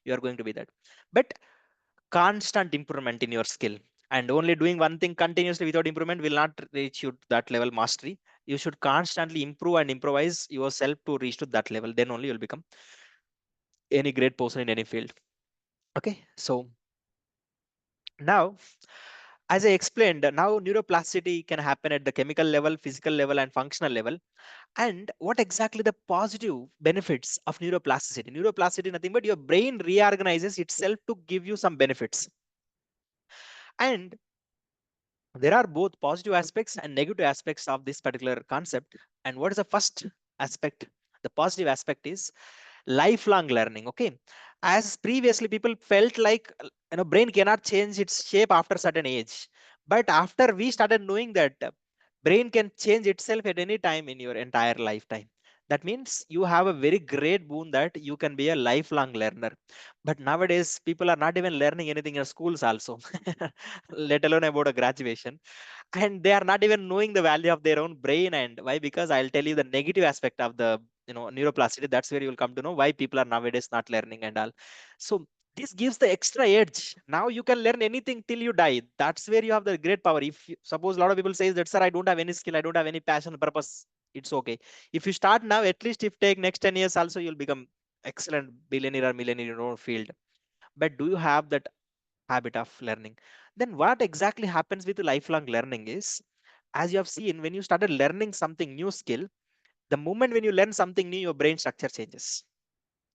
You are going to be that. But constant improvement in your skill, and only doing one thing continuously without improvement will not reach you to that level mastery. You should constantly improve and improvise yourself to reach to that level. Then only you'll become any great person in any field. Okay, so now, as I explained, now neuroplasticity can happen at the chemical level, physical level, and functional level. And what exactly the positive benefits of neuroplasticity? Neuroplasticity nothing but your brain reorganizes itself to give you some benefits. And there are both positive aspects and negative aspects of this particular concept. And what is the first aspect? The positive aspect is lifelong learning. Okay, as previously people felt like brain cannot change its shape after certain age. But after we started knowing that brain can change itself at any time in your entire lifetime, that means you have a very great boon that you can be a lifelong learner. But nowadays people are not even learning anything in schools also, let alone about a graduation. And they are not even knowing the value of their own brain. And why? Because I'll tell you the negative aspect of the neuroplasticity. That's where you will come to know why people are nowadays not learning and all. So this gives the extra edge. Now you can learn anything till you die. That's where you have the great power. If you, suppose a lot of people says that, sir, I don't have any skill, I don't have any passion, purpose, it's okay. If you start now, at least if take next 10 years also, you'll become excellent billionaire or millionaire in your own field. But do you have that habit of learning? Then what exactly happens with lifelong learning is, as you have seen, when you started learning something new skill, the moment when you learn something new, your brain structure changes.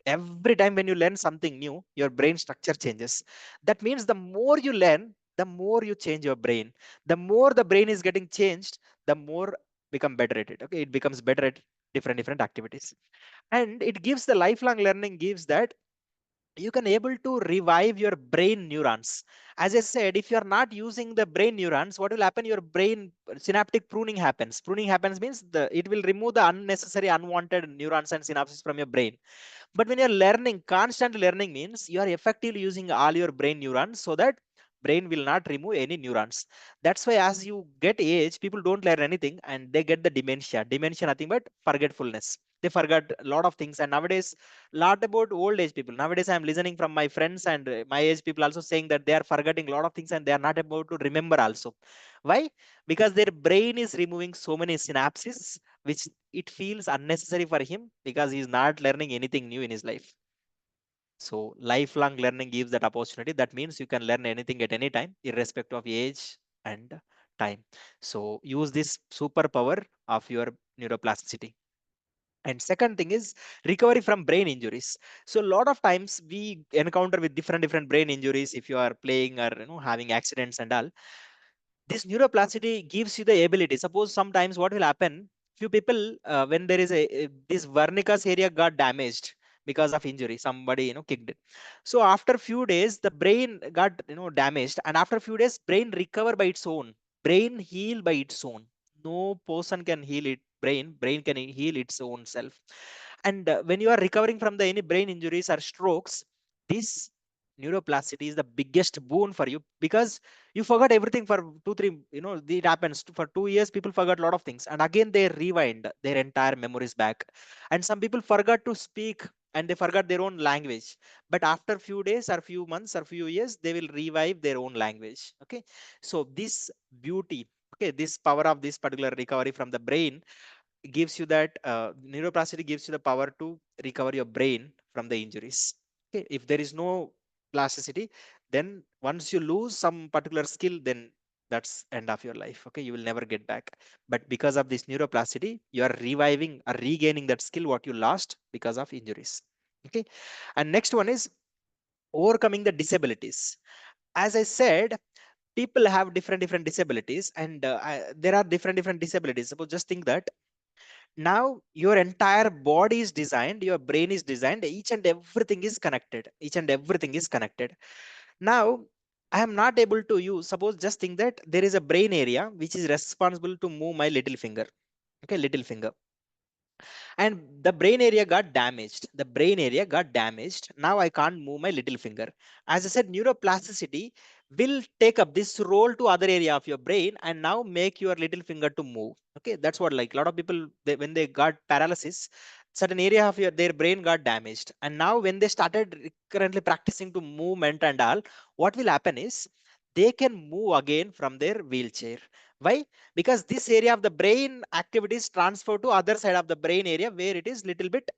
Every time when you learn something new, your brain structure changes. That means the more you learn, the more you change your brain. The more the brain is getting changed, the more become better at it. Okay, it becomes better at different activities. And it gives the lifelong learning gives that you can able to revive your brain neurons. As I said, if you are not using the brain neurons, what will happen? Your brain synaptic pruning happens means it will remove the unnecessary unwanted neurons and synapses from your brain. But when you're learning, constant learning means you are effectively using all your brain neurons, so that brain will not remove any neurons. That's why as you get age, people don't learn anything and they get the dementia. Dementia nothing but forgetfulness. They forgot a lot of things. And nowadays, lot about old age people. Nowadays, I'm listening from my friends and my age people also saying that they are forgetting a lot of things and they are not able to remember also. Why? Because their brain is removing so many synapses, which it feels unnecessary for him because he's not learning anything new in his life. So lifelong learning gives that opportunity. That means you can learn anything at any time, irrespective of age and time. So use this superpower of your neuroplasticity. And second thing is recovery from brain injuries. So a lot of times we encounter with different brain injuries if you are playing or having accidents and all. This neuroplasticity gives you the ability. Suppose sometimes what will happen, few people when there is this vernicus area got damaged because of injury, somebody kicked it. So after few days the brain got damaged, and after few days brain recover by its own, brain heal by its own. No person can heal it, brain can heal its own self. And when you are recovering from the any brain injuries or strokes, this neuroplasticity is the biggest boon for you, because you forgot everything for 2 3, it happens for 2 years. People forgot a lot of things, and again they rewind their entire memories back. And some people forgot to speak, and they forgot their own language, but after few days or few months or few years, they will revive their own language. Okay, so this beauty, okay, this power of this particular recovery from the brain gives you that neuroplasticity gives you the power to recover your brain from the injuries. Okay, if there is no plasticity, then once you lose some particular skill, then that's end of your life. Okay, you will never get back. But because of this neuroplasticity, you are reviving or regaining that skill what you lost because of injuries. Okay, and next one is overcoming the disabilities. As I said, people have different disabilities, and there are different disabilities. Suppose just think that now your entire body is designed, your brain is designed, each and everything is connected, each and everything is connected. Now I am not able to use, suppose just think that there is a brain area which is responsible to move my little finger. Okay, little finger, and the brain area got damaged, now I can't move my little finger. As I said, neuroplasticity will take up this role to other area of your brain and now make your little finger to move. Okay, that's what, like, a lot of people, when they got paralysis, certain area of their brain got damaged, and now when they started currently practicing to movement and all, what will happen is they can move again from their wheelchair. Why? Because this area of the brain activities transfer to other side of the brain area where it is little bit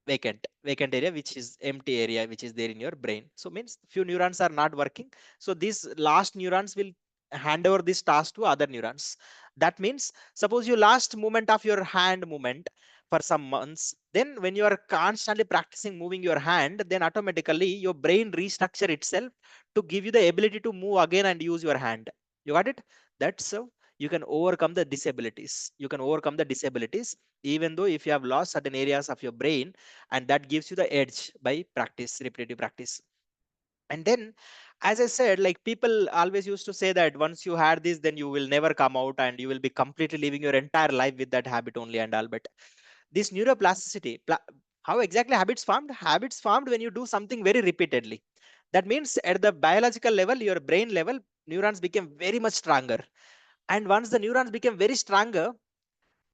vacant area, which is empty area which is there in your brain. So means few neurons are not working, so these last neurons will hand over this task to other neurons. That means suppose you lost movement of your hand movement for some months, then when you are constantly practicing moving your hand, then automatically your brain restructure itself to give you the ability to move again and use your hand. You got it? That's how you can overcome the disabilities. You can overcome the disabilities even though if you have lost certain areas of your brain, and that gives you the edge by practice, repetitive practice. And then, as I said, like, people always used to say that once you had this, then you will never come out and you will be completely living your entire life with that habit only and all. But this neuroplasticity, how exactly habits formed when you do something very repeatedly. That means at the biological level, your brain level, neurons became very much stronger, and once the neurons became very stronger,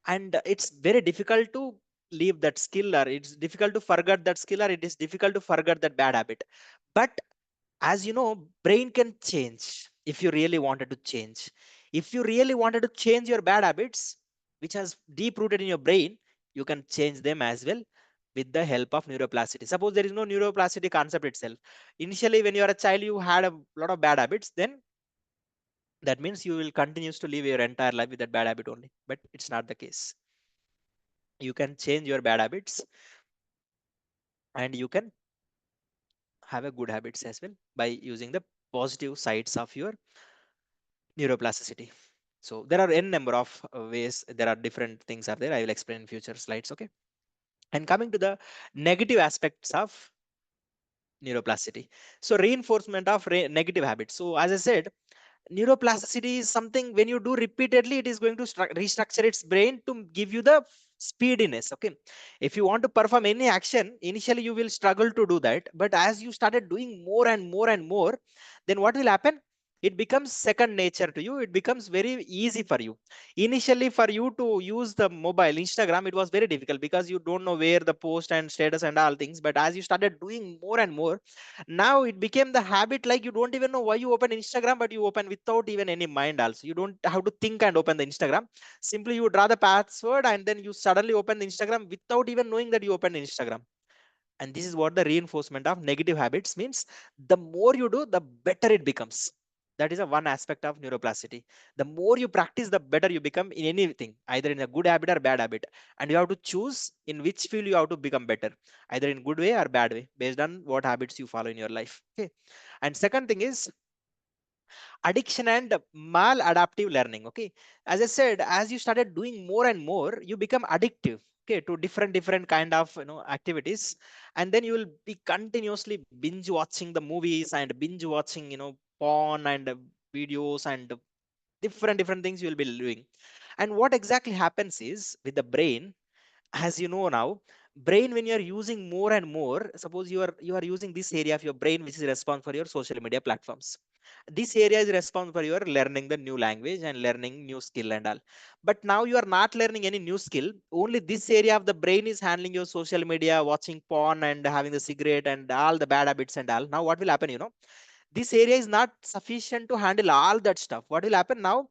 and it's very difficult to leave that skill, or it's difficult to forget that skill, or it is difficult to forget that bad habit. But as you know, brain can change if you really wanted to change. If you really wanted to change your bad habits which has deep rooted in your brain, you can change them as well with the help of neuroplasticity. Suppose there is no neuroplasticity concept itself, initially when you are a child you had a lot of bad habits, then that means you will continue to live your entire life with that bad habit only. But it's not the case. You can change your bad habits, and you can have a good habits as well by using the positive sides of your neuroplasticity. So there are n number of ways, there are different things are there, I will explain in future slides. Okay, and coming to the negative aspects of neuroplasticity. So reinforcement of negative habits. So as I said, neuroplasticity is something when you do repeatedly, it is going to restructure its brain to give you the speediness. Okay, if you want to perform any action, initially you will struggle to do that, but as you started doing more and more and more, then what will happen? It becomes second nature to you, it becomes very easy for you. Initially for you to use the mobile Instagram, it was very difficult because you don't know where the post and status and all things. But as you started doing more and more, now it became the habit, like you don't even know why you open Instagram, but you open without even any mind also. You don't have to think and open the Instagram. Simply you draw the password and then you suddenly open the Instagram without even knowing that you opened Instagram. And this is what the reinforcement of negative habits means. The more you do, the better it becomes. That is a one aspect of neuroplasticity. The more you practice, the better you become in anything, either in a good habit or bad habit. And you have to choose in which field you have to become better, either in good way or bad way, based on what habits you follow in your life. Okay. And second thing is addiction and maladaptive learning. Okay, as I said, as you started doing more and more, you become addictive, okay, to different kind of activities. And then you will be continuously binge watching the movies and binge watching porn and videos and different things you will be doing. And what exactly happens is with the brain, as you know now, Brain, when you are using more and more, suppose you are using this area of your brain which is responsible for your social media platforms. This area is responsible for your learning the new language and learning new skill and all. But now you are not learning any new skill. Only this area of the brain is handling your social media, watching porn and having the cigarette and all the bad habits and all. Now what will happen, this area is not sufficient to handle all that stuff. What will happen now?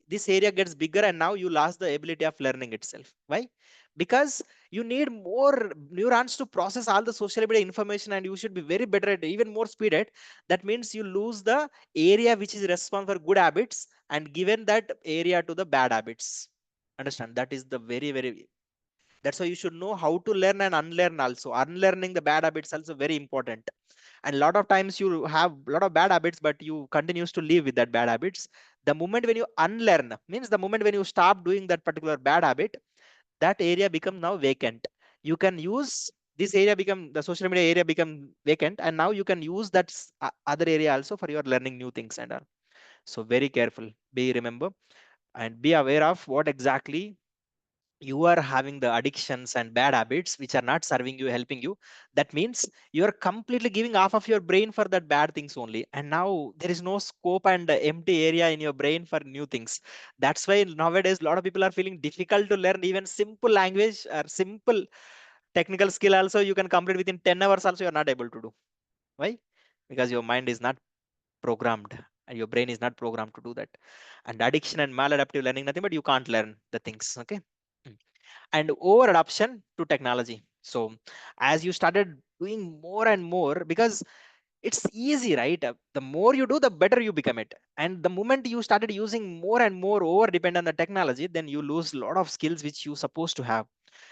This area gets bigger and now you lost the ability of learning itself. Why? Because you need more neurons to process all the social media information, and you should be very better at even more speed at. That means you lose the area which is responsible for good habits and given that area to the bad habits. Understand? That is the very, very, that's why you should know how to learn and unlearn also. Unlearning the bad habits also very important. And a lot of times you have a lot of bad habits, but you continues to live with that bad habits. The moment when you unlearn means the moment when you stop doing that particular bad habit, that area become now vacant. You can use this area, become the social media area become vacant, and now you can use that other area also for your learning new things and all. So very careful, be remember and be aware of what exactly you are having the addictions and bad habits which are not serving you, helping you. That means you are completely giving half of your brain for that bad things only, and now there is no scope and empty area in your brain for new things. That's why nowadays a lot of people are feeling difficult to learn even simple language or simple technical skill also. You can complete within 10 hours also, you are not able to do. Why? Because your mind is not programmed and your brain is not programmed to do that. And addiction and maladaptive learning, nothing but you can't learn the things. Okay. Mm. And over adoption to technology. So as you started doing more and more, because it's easy, right? The more you do, the better you become it. And the moment you started using more and more over depend on the technology, then you lose a lot of skills which you supposed to have.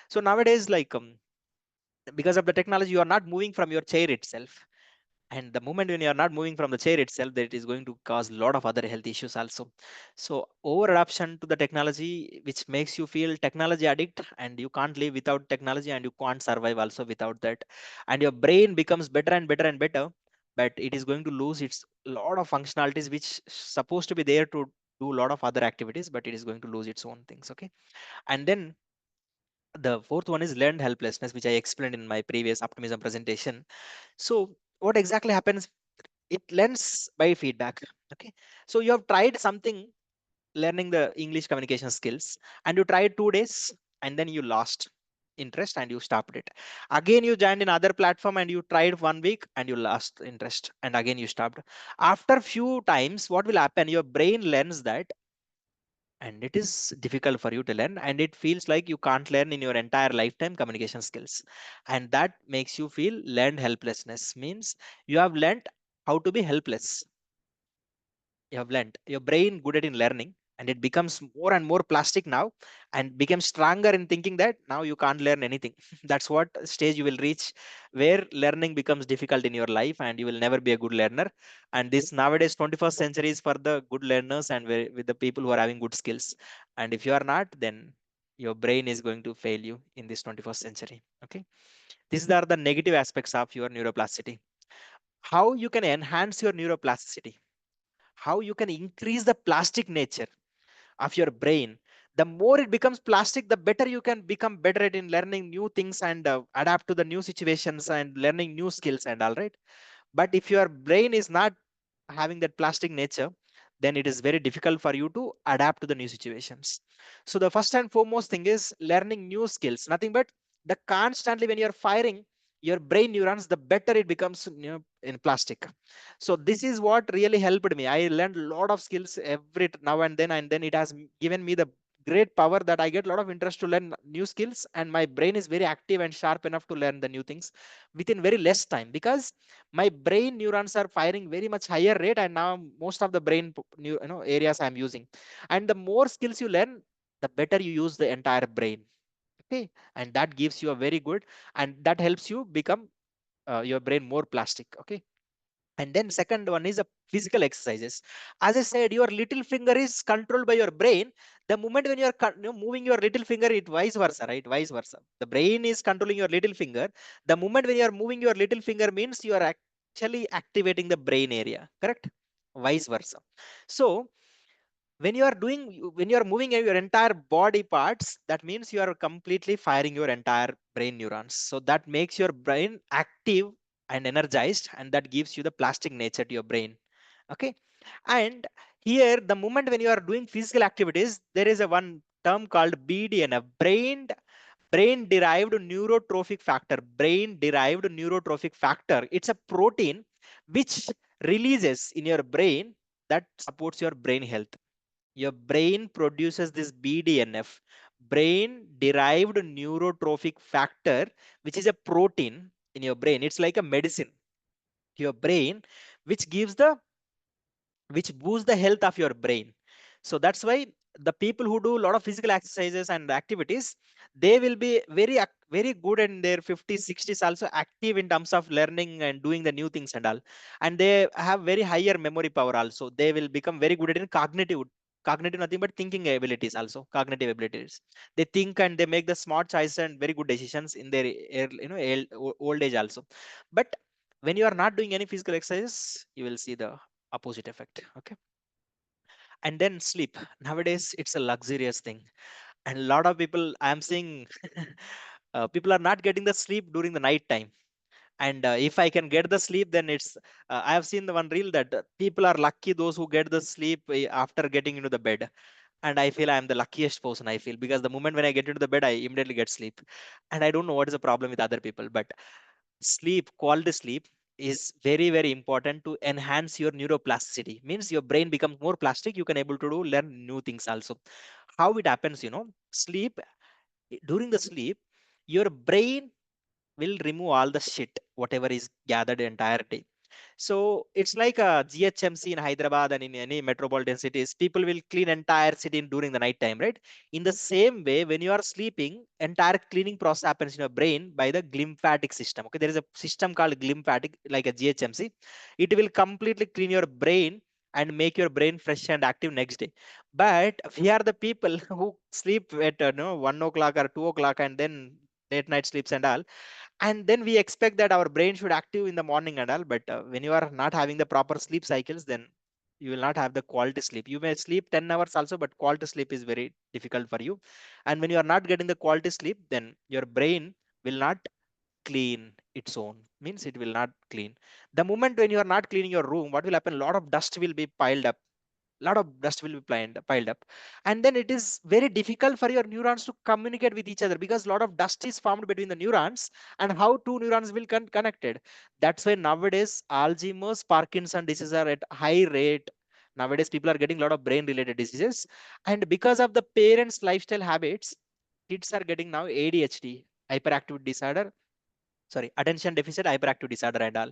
So nowadays, like because of the technology, you are not moving from your chair itself, and the moment when you are not moving from the chair itself, that is going to cause a lot of other health issues also. So over adoption to the technology, which makes you feel technology addict, and you can't live without technology, and you can't survive also without that. And your brain becomes better and better and better, but it is going to lose its lot of functionalities which supposed to be there to do a lot of other activities, but it is going to lose its own things. Okay. And then the fourth one is learned helplessness, which I explained in my previous optimism presentation. So what exactly happens? It learns by feedback. Okay. So you have tried something, learning the English communication skills, and you tried 2 days, and then you lost interest and you stopped it. Again you joined in other platform and you tried 1 week and you lost interest and again you stopped. After few times, what will happen? Your brain learns that, and it is difficult for you to learn, and it feels like you can't learn in your entire lifetime communication skills. And that makes you feel learned helplessness. Means you have learned how to be helpless. You have learned your brain good at in learning, and it becomes more and more plastic now, and becomes stronger in thinking that now you can't learn anything. That's what stage you will reach, where learning becomes difficult in your life and you will never be a good learner. And this nowadays 21st century is for the good learners and with the people who are having good skills. And if you are not, then your brain is going to fail you in this 21st century. Okay. These are the negative aspects of your neuroplasticity. How you can enhance your neuroplasticity, how you can increase the plastic nature of your brain. The more it becomes plastic, the better you can become better at in learning new things and adapt to the new situations and learning new skills and all, right. But if your brain is not having that plastic nature, then it is very difficult for you to adapt to the new situations. So the first and foremost thing is learning new skills. Nothing but the constantly when you're firing your brain neurons, the better it becomes, in plastic. So this is what really helped me. I learned a lot of skills every now and then it has given me the great power that I get a lot of interest to learn new skills, and my brain is very active and sharp enough to learn the new things within very less time, because my brain neurons are firing very much higher rate, and now most of the brain areas I'm using. And the more skills you learn, the better you use the entire brain. Okay. And that gives you a very good, and that helps you become your brain more plastic. Okay. And then second one is a physical exercises. As I said, your little finger is controlled by your brain. The moment when you are moving your little finger, it vice versa, right? Vice versa. The brain is controlling your little finger. The moment when you are moving your little finger means you are actually activating the brain area, correct? Vice versa. So when you are moving your entire body parts, that means you are completely firing your entire brain neurons, so that makes your brain active and energized, and that gives you the plastic nature to your brain. Okay. And here, the moment when you are doing physical activities, there is a one term called BDNF, brain derived neurotrophic factor. Brain derived neurotrophic factor, it's a protein which releases in your brain that supports your brain health. Your brain produces this BDNF, brain derived neurotrophic factor, which is a protein in your brain. It's like a medicine to your brain, which gives the which boosts the health of your brain. So that's why the people who do a lot of physical exercises and activities, they will be very good in their 50s 60s, also active in terms of learning and doing the new things and all. And they have very higher memory power also. They will become very good at in cognitive nothing but thinking abilities, also cognitive abilities. They think and they make the smart choices and very good decisions in their old age also. But when you are not doing any physical exercise, you will see the opposite effect. Okay. And then sleep, nowadays it's a luxurious thing, and a lot of people I am seeing people are not getting the sleep during the night time. And if I can get the sleep, then it's I have seen the one reel that people are lucky those who get the sleep after getting into the bed. And I feel I am the luckiest person, I feel, because the moment when I get into the bed, I immediately get sleep. And I don't know what is the problem with other people, but sleep, quality sleep is very very important to enhance your neuroplasticity. Means your brain becomes more plastic, you can able to do learn new things also. How it happens, sleep, during the sleep, your brain will remove all the shit whatever is gathered the entire day. So it's like a GHMC in Hyderabad and in any metropolitan cities, people will clean entire city during the night time, right? In the same way, when you are sleeping, entire cleaning process happens in your brain by the glymphatic system. Okay, there is a system called glymphatic, like a GHMC. It will completely clean your brain and make your brain fresh and active next day. But we are the people who sleep at 1 o'clock or 2 o'clock, and then late night sleeps and all. And then we expect that our brain should active in the morning and all. But when you are not having the proper sleep cycles, then you will not have the quality sleep. You may sleep 10 hours also, but quality sleep is very difficult for you. And when you are not getting the quality sleep, then your brain will not clean its own. Means it will not clean. The moment when you are not cleaning your room, what will happen? A lot of dust will be piled up. Lot of dust will be piled up, and then it is very difficult for your neurons to communicate with each other, because a lot of dust is formed between the neurons. And how two neurons will connected? That's why nowadays Alzheimer's, Parkinson diseases are at high rate. Nowadays people are getting a lot of brain related diseases, and because of the parents lifestyle habits, kids are getting now ADHD, hyperactive disorder, sorry, attention deficit hyperactive disorder and all.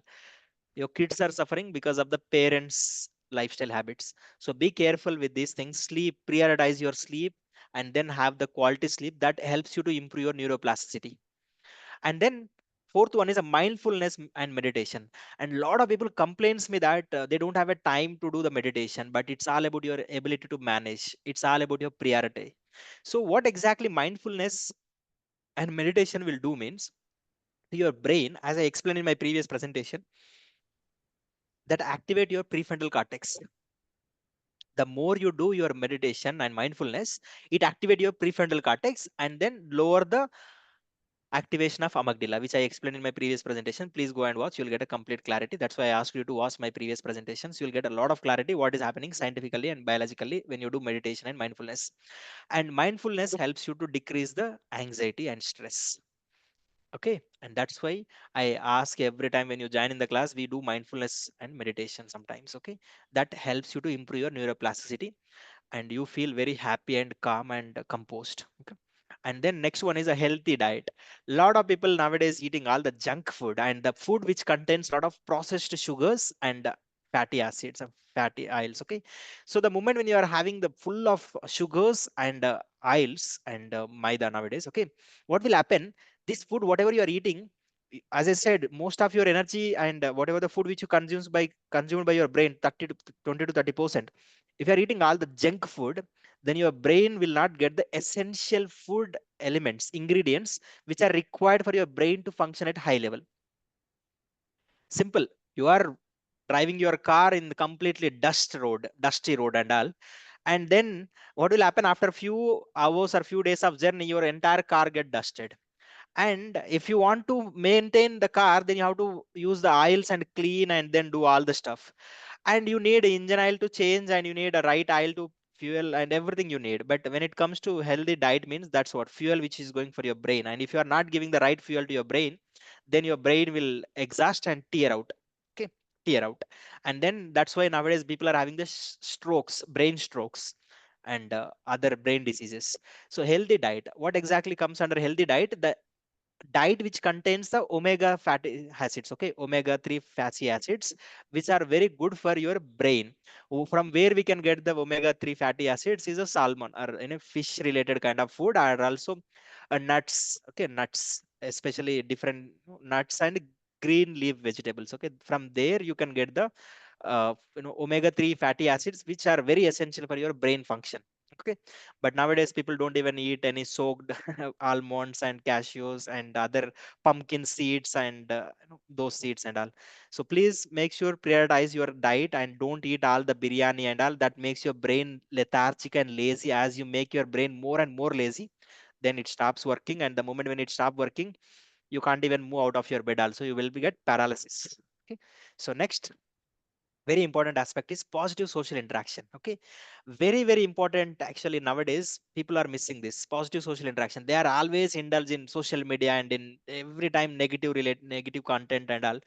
Your kids are suffering because of the parents lifestyle habits. So be careful with these things. Sleep, prioritize your sleep, and then have the quality sleep that helps you to improve your neuroplasticity. And then fourth one is a mindfulness and meditation. And a lot of people complains me that they don't have a time to do the meditation, but it's all about your ability to manage, it's all about your priority. So what exactly mindfulness and meditation will do means, to your brain, as I explained in my previous presentation, that activate your prefrontal cortex. The more you do your meditation and mindfulness, it activate your prefrontal cortex and then lower the activation of amygdala, which I explained in my previous presentation. Please go and watch, you'll get a complete clarity. That's why I asked you to watch my previous presentations. You'll get a lot of clarity what is happening scientifically and biologically when you do meditation and mindfulness. And mindfulness helps you to decrease the anxiety and stress. Okay, and that's why I ask every time when you join in the class, we do mindfulness and meditation sometimes. Okay, that helps you to improve your neuroplasticity, and you feel very happy and calm and composed. Okay. And then next one is a healthy diet. A lot of people nowadays eating all the junk food and the food which contains a lot of processed sugars and fatty acids and fatty oils. Okay, so the moment when you are having the full of sugars and oils and maida nowadays, okay, what will happen? This food whatever you are eating, as I said, most of your energy and whatever the food which you consumed by your brain, 30 to 20 to 30%, if you are eating all the junk food, then your brain will not get the essential food elements, ingredients which are required for your brain to function at high level. Simple. You are driving your car in the completely dusty road and all, And then what will happen after few hours or few days of journey, your entire car get dusted. And if you want to maintain the car, then you have to use the oils and clean and then do all the stuff. And you need engine oil to change, and you need a right oil to fuel and everything you need. But when it comes to healthy diet, means that's what fuel which is going for your brain. And if you are not giving the right fuel to your brain, then your brain will exhaust and tear out. Okay, tear out. And then that's why nowadays people are having the strokes, brain strokes, and other brain diseases. So healthy diet, what exactly comes under healthy diet? The diet which contains the omega fatty acids, okay, omega 3 fatty acids, which are very good for your brain. From where we can get the omega 3 fatty acids is a salmon or any fish related kind of food, or also nuts, okay, nuts, especially different nuts and green leaf vegetables. Okay, from there you can get the omega 3 fatty acids, which are very essential for your brain function. Okay, but nowadays people don't even eat any soaked almonds and cashews and other pumpkin seeds and those seeds and all. So please make sure prioritize your diet and don't eat all the biryani and all. That makes your brain lethargic and lazy. As you make your brain more and more lazy, then it stops working, and the moment when it stops working, you can't even move out of your bed also, you will be get paralysis. Okay, so next very important aspect is positive social interaction. Okay, very important. Actually nowadays people are missing this positive social interaction. They are always indulged in social media and in every time negative content and all.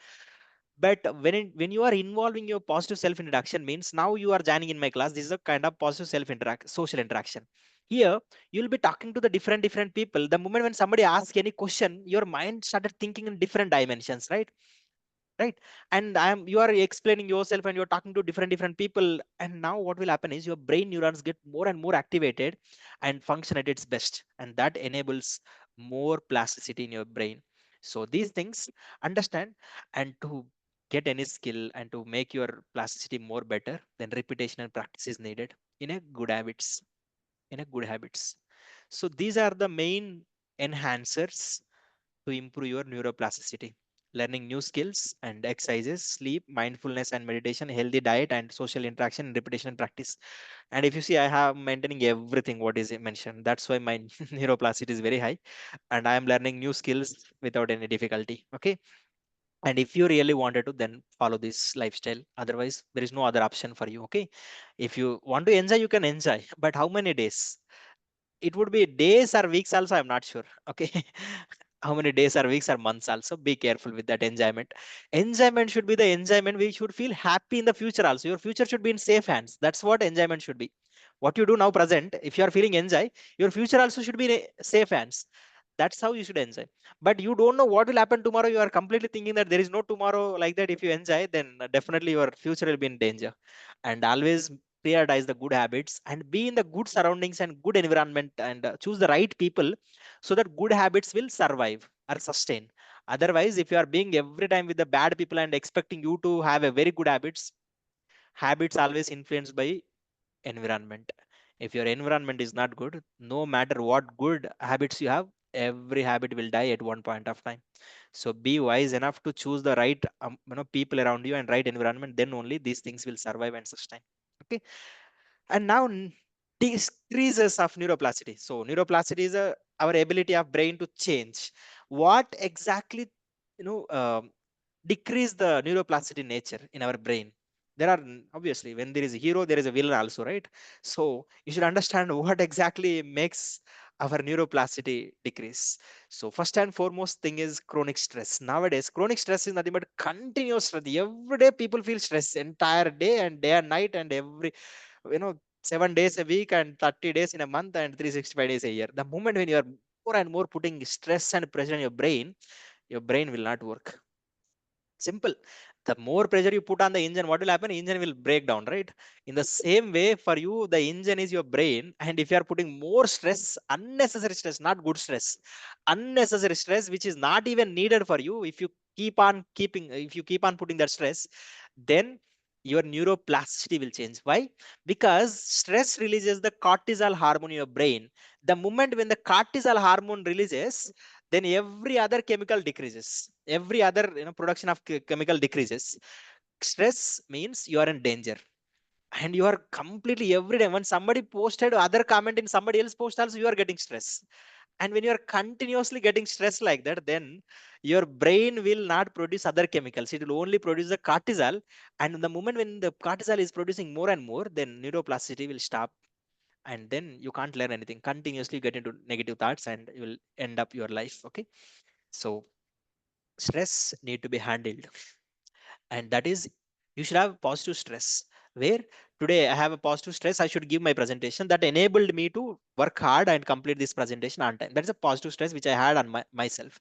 But when you are involving your positive self introduction, means now you are joining in my class, this is a kind of positive self interact social interaction. Here you'll be talking to the different people. The moment when somebody asks any question, your mind started thinking in different dimensions, right? And you are explaining yourself and you're talking to different people, and now what will happen is your brain neurons get more and more activated and function at its best, and that enables more plasticity in your brain. So these things understand, and to get any skill and to make your plasticity more better, then repetition and practice is needed in a good habits, in a good habits. So these are the main enhancers to improve your neuroplasticity: learning new skills and exercises, sleep, mindfulness and meditation, healthy diet and social interaction, and repetition and practice. And if you see, I have maintaining everything what is mentioned. That's why my neuroplasticity is very high, and I am learning new skills without any difficulty. Okay, and if you really wanted to, then follow this lifestyle. Otherwise there is no other option for you. Okay, if you want to enjoy, you can enjoy, but how many days? It would be days or weeks also, I'm not sure. Okay, how many days or weeks or months also, be careful with that enjoyment. Enjoyment should be the enjoyment we should feel happy in the future also. Your future should be in safe hands. That's what enjoyment should be. What you do now present, if you are feeling enjoy, your future also should be in safe hands. That's how you should enjoy. But you don't know what will happen tomorrow. You are completely thinking that there is no tomorrow. Like that, if you enjoy, then definitely your future will be in danger. And always prioritize the good habits and be in the good surroundings and good environment, and choose the right people, so that good habits will survive or sustain. Otherwise, if you are being every time with the bad people and expecting you to have a very good habits, habits always influenced by environment. If your environment is not good, no matter what good habits you have, every habit will die at one point of time. So be wise enough to choose the right people around you and right environment, then only these things will survive and sustain. Okay, and now decreases of neuroplasticity. So neuroplasticity is our ability of brain to change. What exactly you know decrease the neuroplasticity nature in our brain? There are obviously, when there is a hero, there is a villain also, right? So you should understand what exactly makes our neuroplasticity decrease. So first and foremost thing is chronic stress. Nowadays chronic stress is nothing but continuous stress. Every day people feel stress entire day and day and night, and every you know 7 days a week and 30 days in a month and 365 days a year. The moment when you are more and more putting stress and pressure on your brain will not work. Simple. The more pressure you put on the engine, what will happen? Engine will break down, right? In the same way, for you, the engine is your brain, and if you are putting more stress, unnecessary stress, not good stress, unnecessary stress which is not even needed for you, if you keep on putting that stress, then your neuroplasticity will change. Why? Because stress releases the cortisol hormone in your brain. The moment when the cortisol hormone releases, then every other chemical decreases. Every other production of chemical decreases. Stress means you are in danger. and you are completely every day when somebody posted other comment in somebody else post also, you are getting stress. And when you are continuously getting stress like that, then your brain will not produce other chemicals, it will only produce the cortisol. And the moment when the cortisol is producing more and more, then neuroplasticity will stop, and then you can't learn anything, continuously get into negative thoughts, and you will end up your life. Okay, so stress need to be handled, and that is, you should have positive stress. Where today I have a positive stress, I should give my presentation that enabled me to work hard and complete this presentation on time. That's a positive stress which I had on myself.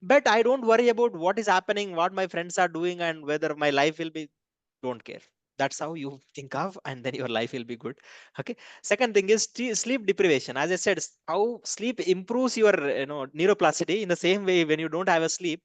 But I don't worry about what is happening, what my friends are doing, and whether my life will be, don't care. That's how you think of, and then your life will be good. Okay, second thing is sleep deprivation. As I said, how sleep improves your neuroplasticity. In the same way, when you don't have a sleep,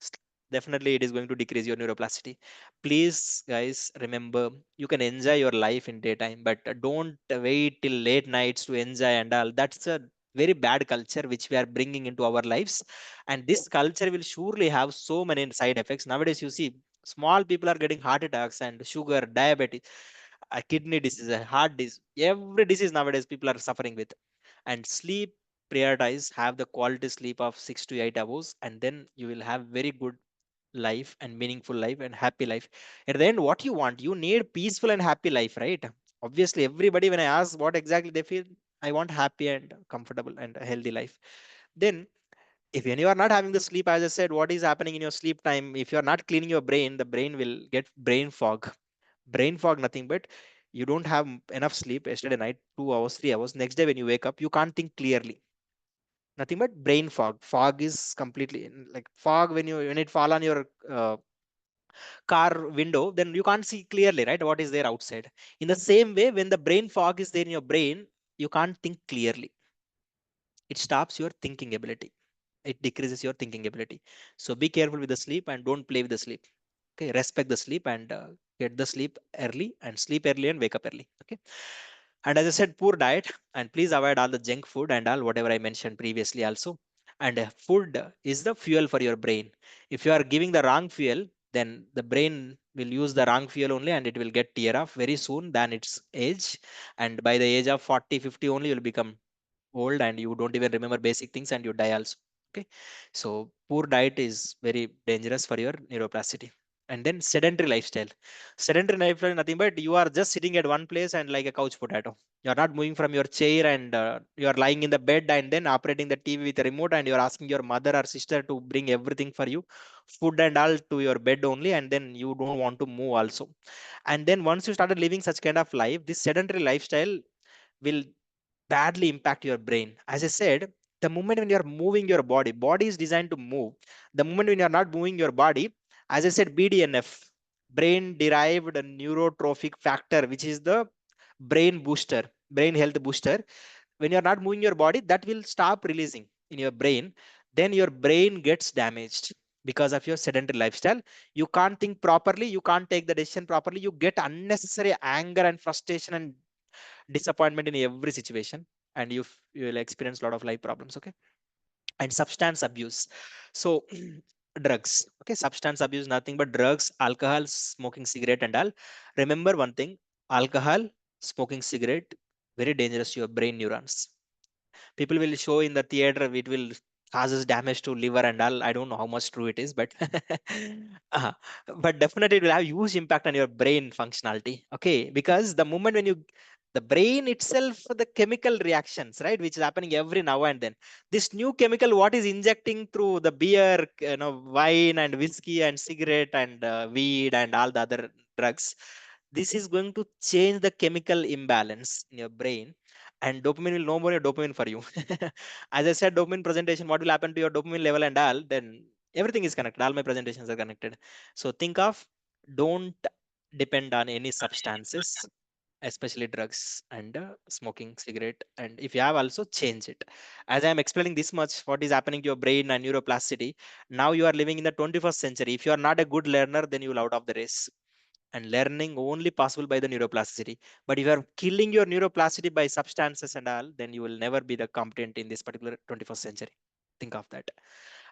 s- definitely it is going to decrease your neuroplasticity. Please guys, remember, you can enjoy your life in daytime, but don't wait till late nights to enjoy and all. That's a very bad culture which we are bringing into our lives, and this culture will surely have so many side effects. Nowadays you see, small people are getting heart attacks and sugar, diabetes, kidney disease, heart disease, every disease nowadays people are suffering with. And sleep, prioritize, have the quality sleep of 6 to 8 hours, and then you will have very good life and meaningful life and happy life. At the end, what you want, you need peaceful and happy life, right? Obviously everybody, when I ask what exactly they feel, I want happy and comfortable and a healthy life. Then if when you are not having the sleep, as I said, what is happening in your sleep time, if you are not cleaning your brain, the brain will get brain fog. Brain fog, nothing but you don't have enough sleep yesterday night, 2 hours, 3 hours, next day when you wake up you can't think clearly. Nothing but brain fog. Fog is completely like fog. When you, when it fall on your car window, then you can't see clearly, right, what is there outside. In the same way, when the brain fog is there in your brain, you can't think clearly. It stops your thinking ability, it decreases your thinking ability. So be careful with the sleep and don't play with the sleep. Okay, respect the sleep and get the sleep early, and sleep early and wake up early. Okay, and as I said, poor diet, and please avoid all the junk food and all whatever I mentioned previously also. And food is the fuel for your brain. If you are giving the wrong fuel, then the brain will use the wrong fuel only, and it will get tear off very soon than its age. And by the age of 40, 50 only, you will become old and you don't even remember basic things, and you die also. Okay, so poor diet is very dangerous for your neuroplasticity. And then sedentary lifestyle. Sedentary lifestyle, nothing but you are just sitting at one place and like a couch potato. You are not moving from your chair, and you are lying in the bed and then operating the TV with a remote, and you are asking your mother or sister to bring everything for you, food and all, to your bed only, and then you don't want to move also. And then once you started living such kind of life, this sedentary lifestyle will badly impact your brain. As I said, the moment when you are moving your body, body is designed to move. The moment when you are not moving your body, as I said, BDNF, brain derived neurotrophic factor, which is the brain booster, brain health booster, when you are not moving your body, that will stop releasing in your brain. Then your brain gets damaged because of your sedentary lifestyle. You can't think properly, you can't take the decision properly, you get unnecessary anger and frustration and disappointment in every situation, and you will experience a lot of life problems. Okay, and substance abuse. So drugs. Okay, substance abuse, nothing but drugs, alcohol, smoking cigarette and all. Remember one thing, alcohol, smoking cigarette, very dangerous to your brain neurons. People will show in the theater it will causes damage to liver and all. I don't know how much true it is, but uh, but definitely it will have huge impact on your brain functionality. Okay, because the moment when you, the brain itself, the chemical reactions, right, which is happening every now and then, this new chemical what is injecting through the beer, wine and whiskey and cigarette and weed and all the other drugs, this is going to change the chemical imbalance in your brain, and dopamine will no more a dopamine for you. As I said, dopamine presentation, what will happen to your dopamine level and all, then everything is connected, all my presentations are connected. So think of, don't depend on any substances, especially drugs and smoking cigarette. And if you have, also change it. As I am explaining this much what is happening to your brain and neuroplasticity, now you are living in the 21st century. If you are not a good learner, then you will out of the race, and learning only possible by the neuroplasticity. But if you are killing your neuroplasticity by substances and all, then you will never be the competent in this particular 21st century. Think of that.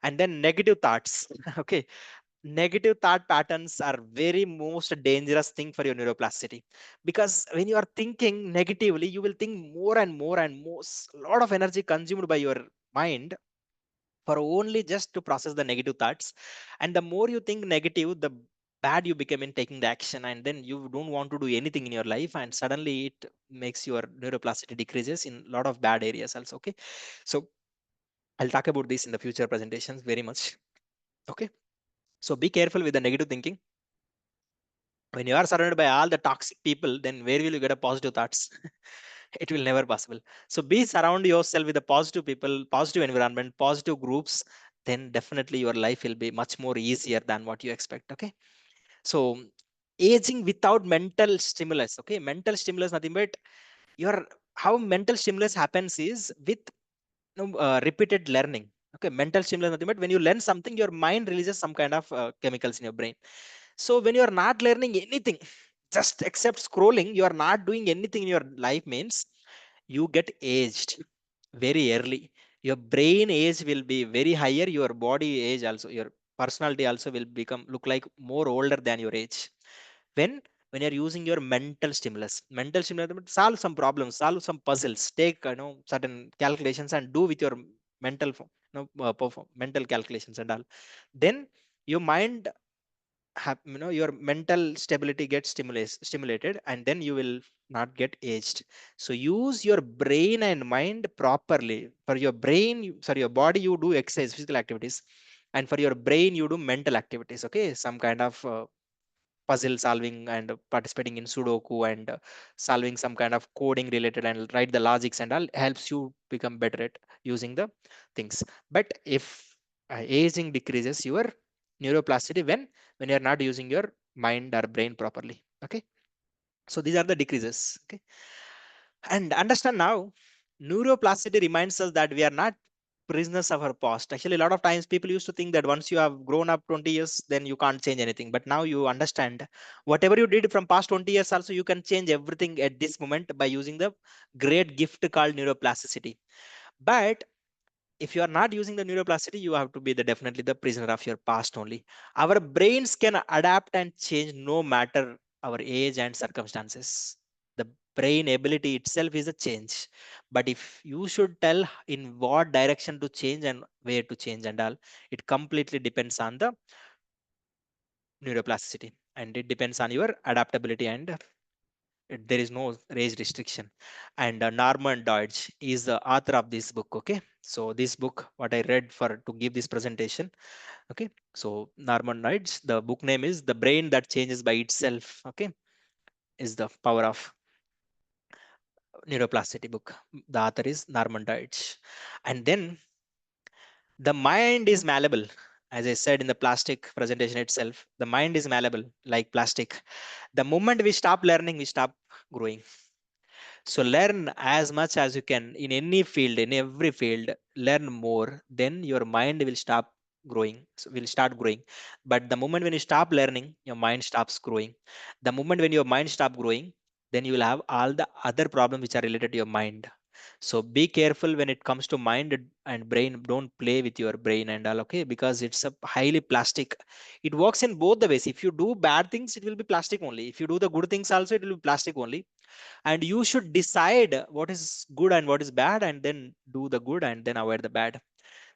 And then negative thoughts. Okay, negative thought patterns are very most dangerous thing for your neuroplasticity, because when you are thinking negatively, you will think more and more and more, lot of energy consumed by your mind for only just to process the negative thoughts. And the more you think negative, the bad you become in taking the action, and then you don't want to do anything in your life, and suddenly it makes your neuroplasticity decreases in a lot of bad areas also. Okay, so I'll talk about this in the future presentations very much. Okay, so be careful with the negative thinking. When you are surrounded by all the toxic people, then where will you get a positive thoughts? It will never possible. So be surround yourself with the positive people, positive environment, positive groups, then definitely your life will be much more easier than what you expect. Okay, so aging without mental stimulus. Okay, mental stimulus nothing but your, how mental stimulus happens is with repeated learning. Okay, mental stimulus nothing but when you learn something, your mind releases some kind of chemicals in your brain. So when you are not learning anything, just except scrolling, you are not doing anything in your life, means you get aged very early. Your brain age will be very higher, your body age also, your personality also will become look like more older than your age. When you're using your mental stimulus means solve some problems, solve some puzzles, take certain calculations and do with your mental mental calculations and all, then your mind your mental stability gets stimulated, and then you will not get aged. So use your brain and mind properly. For your brain, for your body, you do exercise, physical activities, and for your brain you do mental activities. Okay, some kind of puzzle solving and participating in sudoku and solving some kind of coding related and write the logics and all helps you become better at using the things. But if aging decreases your neuroplasticity when you're not using your mind or brain properly. Okay, so these are the decreases. Okay, and understand now, neuroplasticity reminds us that we are not prisoners of our past. Actually, a lot of times people used to think that once you have grown up 20 years, then you can't change anything. But now you understand whatever you did from past 20 years, also you can change everything at this moment by using the great gift called neuroplasticity. But if you are not using the neuroplasticity, you have to be the definitely the prisoner of your past only. Our brains can adapt and change no matter our age and circumstances. The brain ability itself is a change, but if you should tell in what direction to change and where to change and all, it completely depends on the neuroplasticity, and it depends on your adaptability, and there is no age restriction. And Norman Deutsch is the author of this book. Okay, so this book what I read for to give this presentation. Okay, so Norman Deutsch, the book name is The Brain That Changes by Itself. Okay, is the power of neuroplasticity book. The author is Norman Deutsch. And then the mind is malleable. As I said in the plastic presentation itself, the mind is malleable like plastic. The moment we stop learning, we stop growing. So learn as much as you can in any field, in every field, learn more, then your mind will stop growing. So will start growing. But the moment when you stop learning, your mind stops growing. The moment when your mind stop growing, then you will have all the other problems which are related to your mind. So be careful when it comes to mind and brain. Don't play with your brain and all, okay? Because it's a highly plastic. It works in both the ways. If you do bad things, it will be plastic only. If you do the good things also, it will be plastic only. And you should decide what is good and what is bad, and then do the good and then avoid the bad.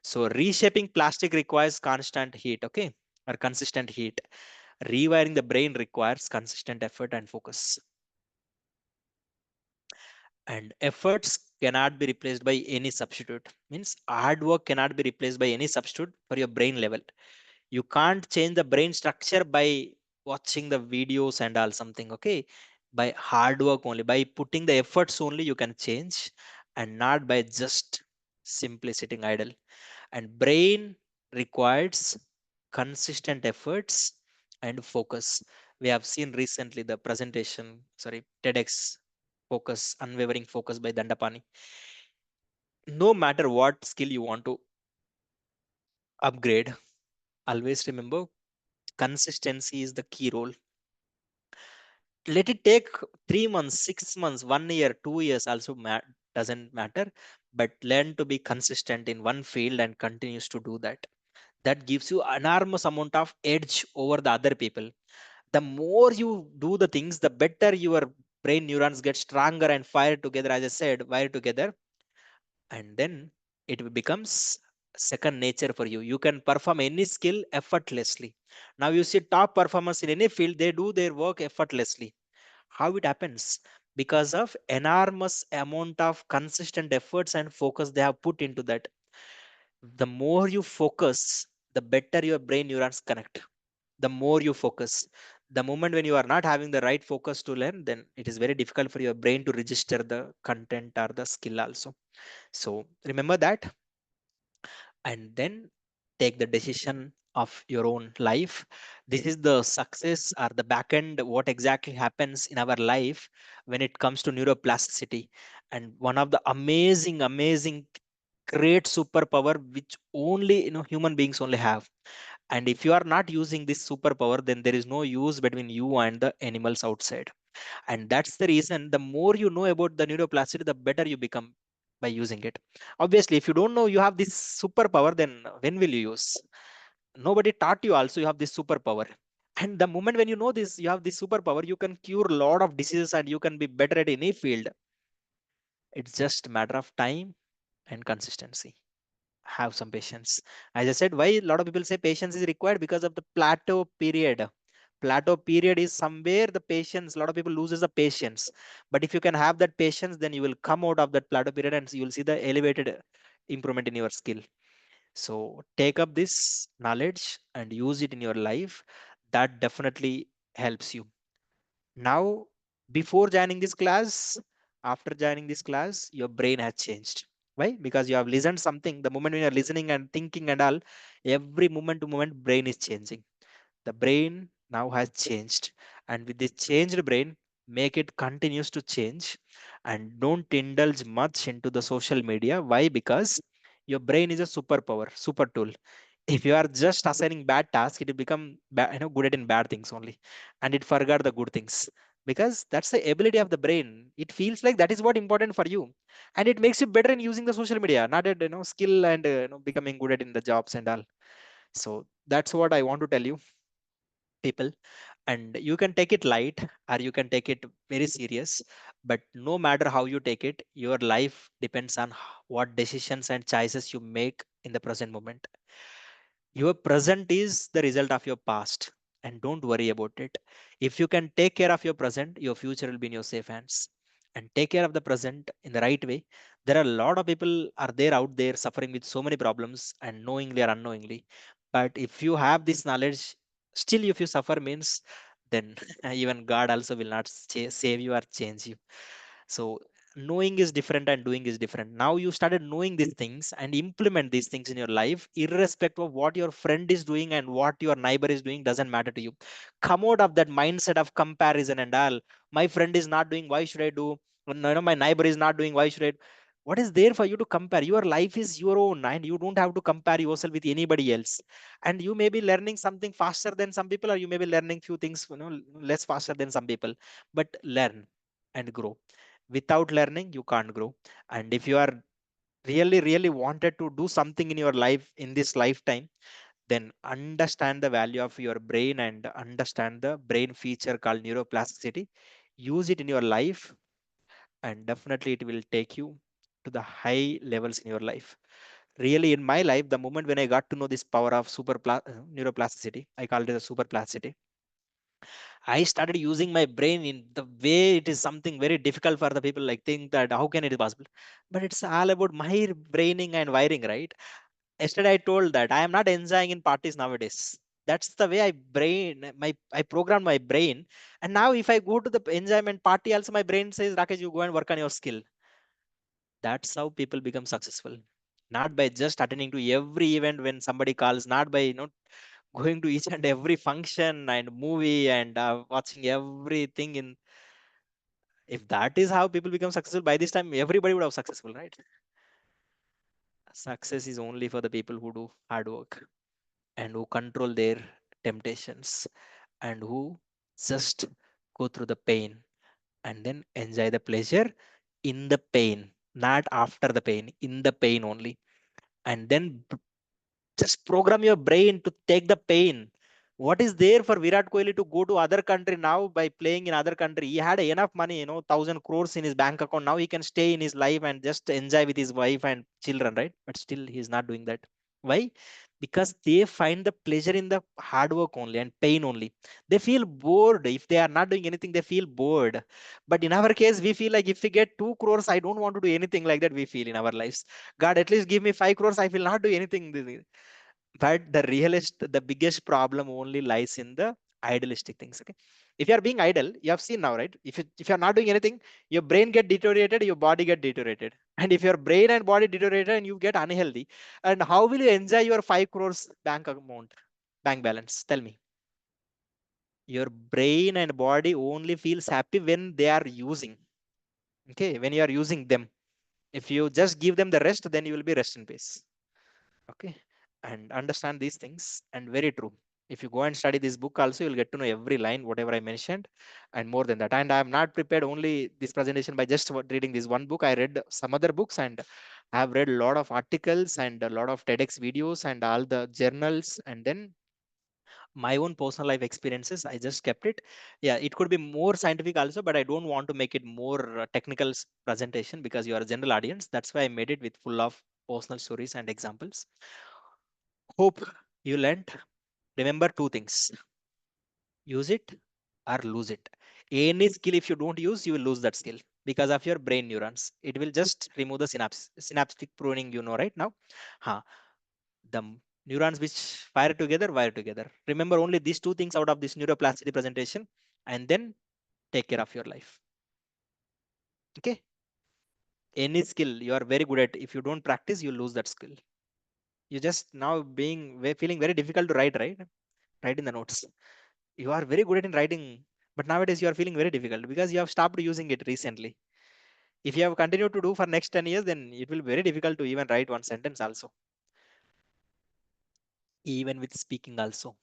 So reshaping plastic requires constant heat. Okay, or consistent heat. Rewiring the brain requires consistent effort and focus, and efforts cannot be replaced by any substitute. Means hard work cannot be replaced by any substitute for your brain level. You can't change the brain structure by watching the videos and all something. Okay, by hard work only, by putting the efforts only you can change, and not by just simply sitting idle. And brain requires consistent efforts and focus. We have seen recently the presentation, sorry, TEDx focus, unwavering focus by Dandapani. No matter what skill you want to upgrade, always remember consistency is the key role. Let it take 3 months, 6 months, 1 year, 2 years also doesn't matter, but learn to be consistent in one field and continues to do that. that gives you enormous amount of edge over the other people. The more you do the things, the better your brain neurons get stronger and fire together, as I said, wire together, and then becomes second nature for you. You can perform any skill effortlessly. Now you see top performers in any field, they do their work effortlessly. How it happens? Because of enormous amount of consistent efforts and focus they have put into that. The more you focus, the better your brain neurons connect. The more you focus, the moment when you are not having the right focus to learn, then it is very difficult for your brain to register the content or the skill also. So remember that, and then take the decision of your own life. This is the success or the back end, what exactly happens in our life when it comes to neuroplasticity. And one of the amazing great superpower which only human beings only have. And if you are not using this superpower, then there is no use between you and the animals outside. And that's the reason, the more you know about the neuroplasticity, the better you become by using it. Obviously, if you don't know you have this superpower, then when will you use? Nobody taught you also you have this superpower. And the moment when you know this, you have this superpower, you can cure a lot of diseases and you can be better at any field. It's just a matter of time and consistency. Have some patience. As I said, why a lot of people say patience is required, because of the plateau period. Plateau period is somewhere the patience, a lot of people loses the patience. But if you can have that patience, then you will come out of that plateau period and you will see the elevated improvement in your skill. So take up this knowledge and use it in your life. That definitely helps you. Now, before joining this class, after joining this class, your brain has changed. Why? Because you have listened something. The moment when you're listening and thinking and all, every moment to moment, brain is changing. The brain now has changed. And with this changed brain, make it continues to change, and don't indulge much into the social media. Why? Because your brain is a superpower, super tool. If you are just assigning bad tasks, it will become good at in bad things only, and it forgot the good things, because that's the ability of the brain. It feels like that is what important for you, and it makes you better in using the social media, not at skill and becoming good at in the jobs and all. So that's what I want to tell you, people. And you can take it light or you can take it very serious, but no matter how you take it, your life depends on what decisions and choices you make in the present moment. Your present is the result of your past, and don't worry about it. If you can take care of your present, your future will be in your safe hands. And take care of the present in the right way. There are a lot of people are there out there suffering with so many problems, and knowingly or unknowingly. But if you have this knowledge, still if you suffer means, then even God also will not save you or change you. So knowing is different and doing is different. Now you started knowing these things and implement these things in your life, irrespective of what your friend is doing and what your neighbor is doing, doesn't matter to you. Come out of that mindset of comparison and all. My friend is not doing, why should I do? No, no, my neighbor is not doing, why should I? What is there for you to compare? Your life is your own, and you don't have to compare yourself with anybody else. And you may be learning something faster than some people, or you may be learning few things less faster than some people. But learn and grow. Without learning you can't grow. And if you are really wanted to do something in your life in this lifetime, then understand the value of your brain and understand the brain feature called neuroplasticity. Use it in your life, and definitely it will take you to the high levels in your life. Really, in my life, the moment when I got to know this power of neuroplasticity, I called it a super plasticity. I started using my brain in the way it is something very difficult for the people, like think that how can it be possible? But it's all about my braining and wiring, right? Yesterday I told that I am not enjoying in parties nowadays. That's the way I program my brain. And now if I go to the enjoyment party, also my brain says, Rakesh, you go and work on your skill. That's how people become successful. Not by just attending to every event when somebody calls, not by going to each and every function and movie and watching everything in. If that is how people become successful, by this time everybody would have successful, right? Success is only for the people who do hard work and who control their temptations and who just go through the pain and then enjoy the pleasure in the pain, not after the pain, in the pain only. And then Just program your brain to take the pain. What is there for Virat Kohli to go to other country now by playing in other country? He had enough money, 1,000 crores in his bank account. Now he can stay in his life and just enjoy with his wife and children, right? But still, he's not doing that. Why? Because they find the pleasure in the hard work only and pain only. They feel bored. If they are not doing anything, they feel bored. But in our case, we feel like if we get 2 crores, I don't want to do anything like that. We feel in our lives. God, at least give me 5 crores. I will not do anything. But the biggest problem only lies in the idealistic things. Okay, if you are being idle, you have seen now, right? If you're not doing anything, your brain get deteriorated, your body get deteriorated. And if your brain and body deteriorated and you get unhealthy, and how will you enjoy your 5 crores bank balance? Tell me. Your brain and body only feels happy when they are using. Okay, when you are using them. If you just give them the rest, then you will be rest in peace. Okay, and understand these things. And very true, if you go and study this book also, you'll get to know every line whatever I mentioned, and more than that. And I am not prepared only this presentation by just reading this one book. I read some other books, and I have read a lot of articles and a lot of TEDx videos and all the journals, and then my own personal life experiences. I just kept it. Yeah, it could be more scientific also, but I don't want to make it more technical presentation, because you are a general audience. That's why I made it with full of personal stories and examples. Hope you learned. Remember two things: use it or lose it. Any skill, if you don't use, you will lose that skill because of your brain neurons. It will just remove the synaptic pruning, right now. Huh. The neurons which wire together. Remember only these two things out of this neuroplasticity presentation, and then take care of your life. Okay. Any skill you are very good at, if you don't practice, you lose that skill. You just now feeling very difficult to write, right? Write in the notes. You are very good at in writing, but nowadays you are feeling very difficult because you have stopped using it recently. If you have continued to do for next 10 years, then it will be very difficult to even write one sentence also. Even with speaking also.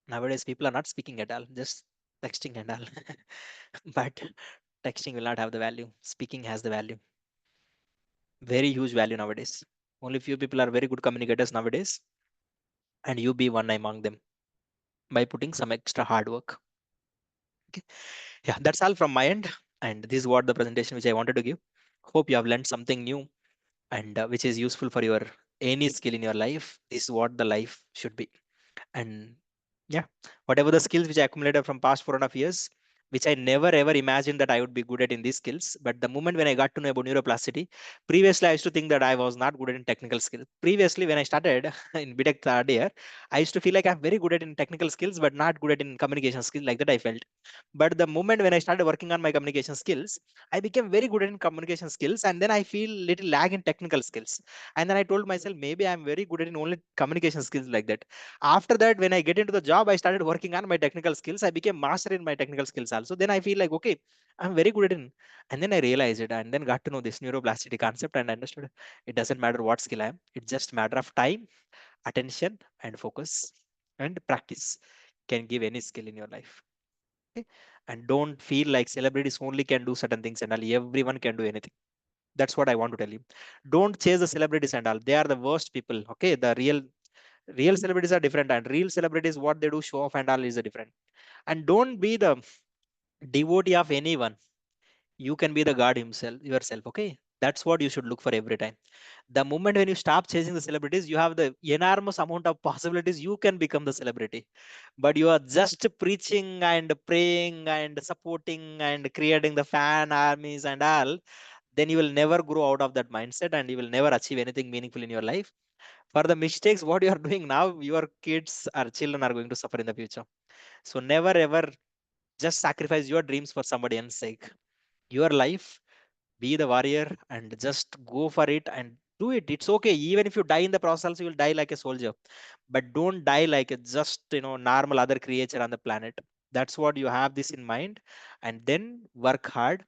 Nowadays people are not speaking at all, just texting and all. But texting will not have the value. Speaking has the value. Very huge value nowadays. Only few people are very good communicators nowadays, and you be one among them by putting some extra hard work. Okay. Yeah, that's all from my end. And this is what the presentation which I wanted to give. Hope you have learned something new, and which is useful for your any skill in your life. This is what the life should be. And yeah, whatever the skills which I accumulated from past 4.5 years, which I never ever imagined that I would be good at in these skills. But the moment when I got to know about neuroplasticity, previously I used to think that I was not good at in technical skills. Previously, when I started in BTech third year, I used to feel like I'm very good at in technical skills, but not good at in communication skills. Like that, I felt. But the moment when I started working on my communication skills, I became very good in communication skills, and then I feel little lag in technical skills. And then I told myself, maybe I'm very good at in only communication skills, like that. After that, when I get into the job, I started working on my technical skills. I became master in my technical skills also. Then I feel like, okay, I'm very good at it. And then I realized it, and then got to know this neuroplasticity concept, and understood it doesn't matter what skill I am. It's just matter of time, attention, and focus, and practice can give any skill in your life. Okay? And don't feel like celebrities only can do certain things and all. Everyone can do anything. That's what I want to tell you. Don't chase the celebrities and all. They are the worst people. Okay, the real celebrities are different, and real celebrities, what they do, show off and all, is a different. And don't be the devotee of anyone. You can be the god himself, yourself. Okay, that's what you should look for every time. The moment when you stop chasing the celebrities, you have the enormous amount of possibilities. You can become the celebrity, but you are just preaching and praying and supporting and creating the fan armies and all. Then you will never grow out of that mindset, and you will never achieve anything meaningful in your life. For the mistakes what you are doing now, your kids or children are going to suffer in the future. So never ever just sacrifice your dreams for somebody else's sake. Your life, be the warrior and just go for it and do it. It's okay. Even if you die in the process, you will die like a soldier, but don't die like a just normal other creature on the planet. That's what you have this in mind. And then work hard.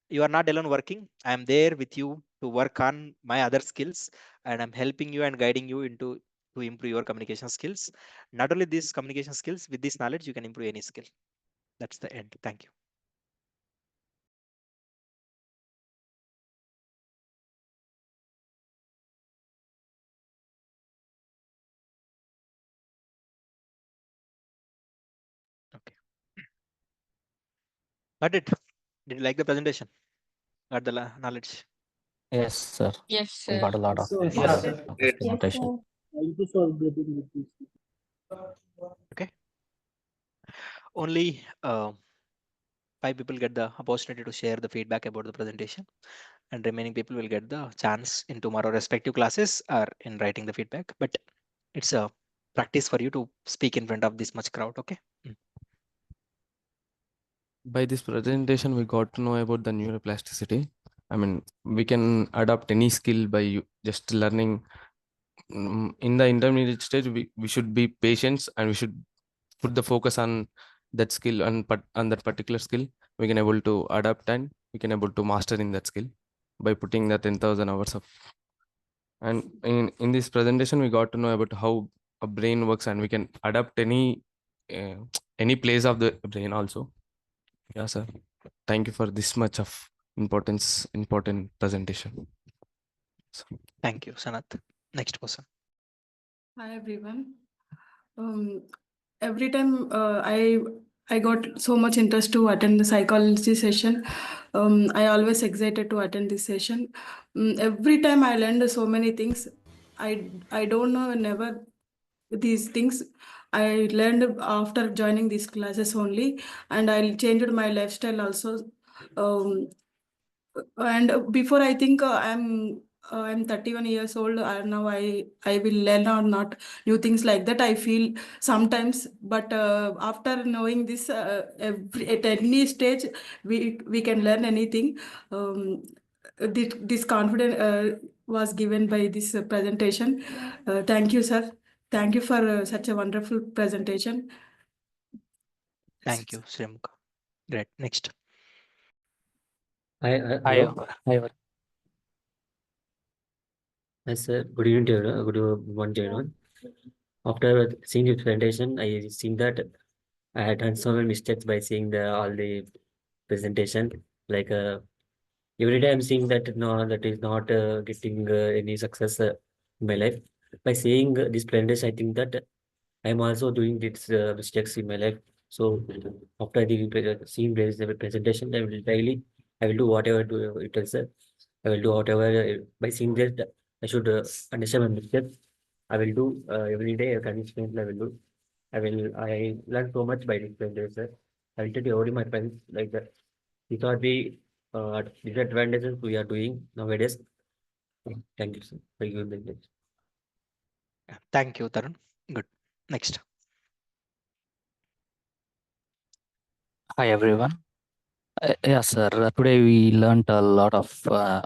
You are not alone working. I am there with you to work on my other skills, and I'm helping you and guiding you into to improve your communication skills. Not only these communication skills, with this knowledge you can improve any skill. That's the end. Thank you. Got it? Did you like the presentation? Got the knowledge? Yes, sir. Yes, We sir. got a lot of Yes, knowledge sir. of this Great. Yes, presentation. sir. Thank you for getting with this. Okay. Only 5 people get the opportunity to share the feedback about the presentation, and remaining people will get the chance in tomorrow respective classes or in writing the feedback. But it's a practice for you to speak in front of this much crowd. Okay. By this presentation, we got to know about the neuroplasticity. I mean, we can adapt any skill by just learning. In the intermediate stage, we should be patient and we should put the focus on that skill and on that particular skill. We can able to adapt and we can able to master in that skill by putting the 10,000 hours of. And in this presentation, we got to know about how a brain works and we can adapt uh, any place of the brain also. Yeah, sir. Thank you for this much of important presentation. So, Thank you, Sanath. Next person. Hi everyone. Um, every time I got so much interest to attend the psychology session. I always excited to attend this session. Every time I learned so many things. I don't know never these things. I learned after joining these classes only, and I changed my lifestyle also. Um, and before I think I'm 31 years old, and now I will learn or not new things like that. I feel sometimes, but after knowing this, at any stage we can learn anything. This confidence was given by this presentation. Thank you, sir. Thank you for such a wonderful presentation. Thank you, Srimukha. Great. Next. Hi, Hi, hello. hi, Yes, sir. Good evening to everyone. Good morning to everyone. After seeing the presentation, I seen that I had done so many mistakes by seeing all the presentation. Like every day I'm seeing that no, that is not getting any success in my life. By seeing this presentation, I think that I'm also doing these mistakes in my life. So after seeing this presentation, I will do whatever it is. I will do whatever by seeing that I should understand my mistakes. I will do every day a consistent I will do. I learn so much by this presentation. I will tell you every my friends like that. These are the disadvantages we are doing nowadays. Thank you, sir. For giving the message. Yeah, thank you, Tarun. Good. Next. hi everyone. Yes, sir. Today we learned a lot of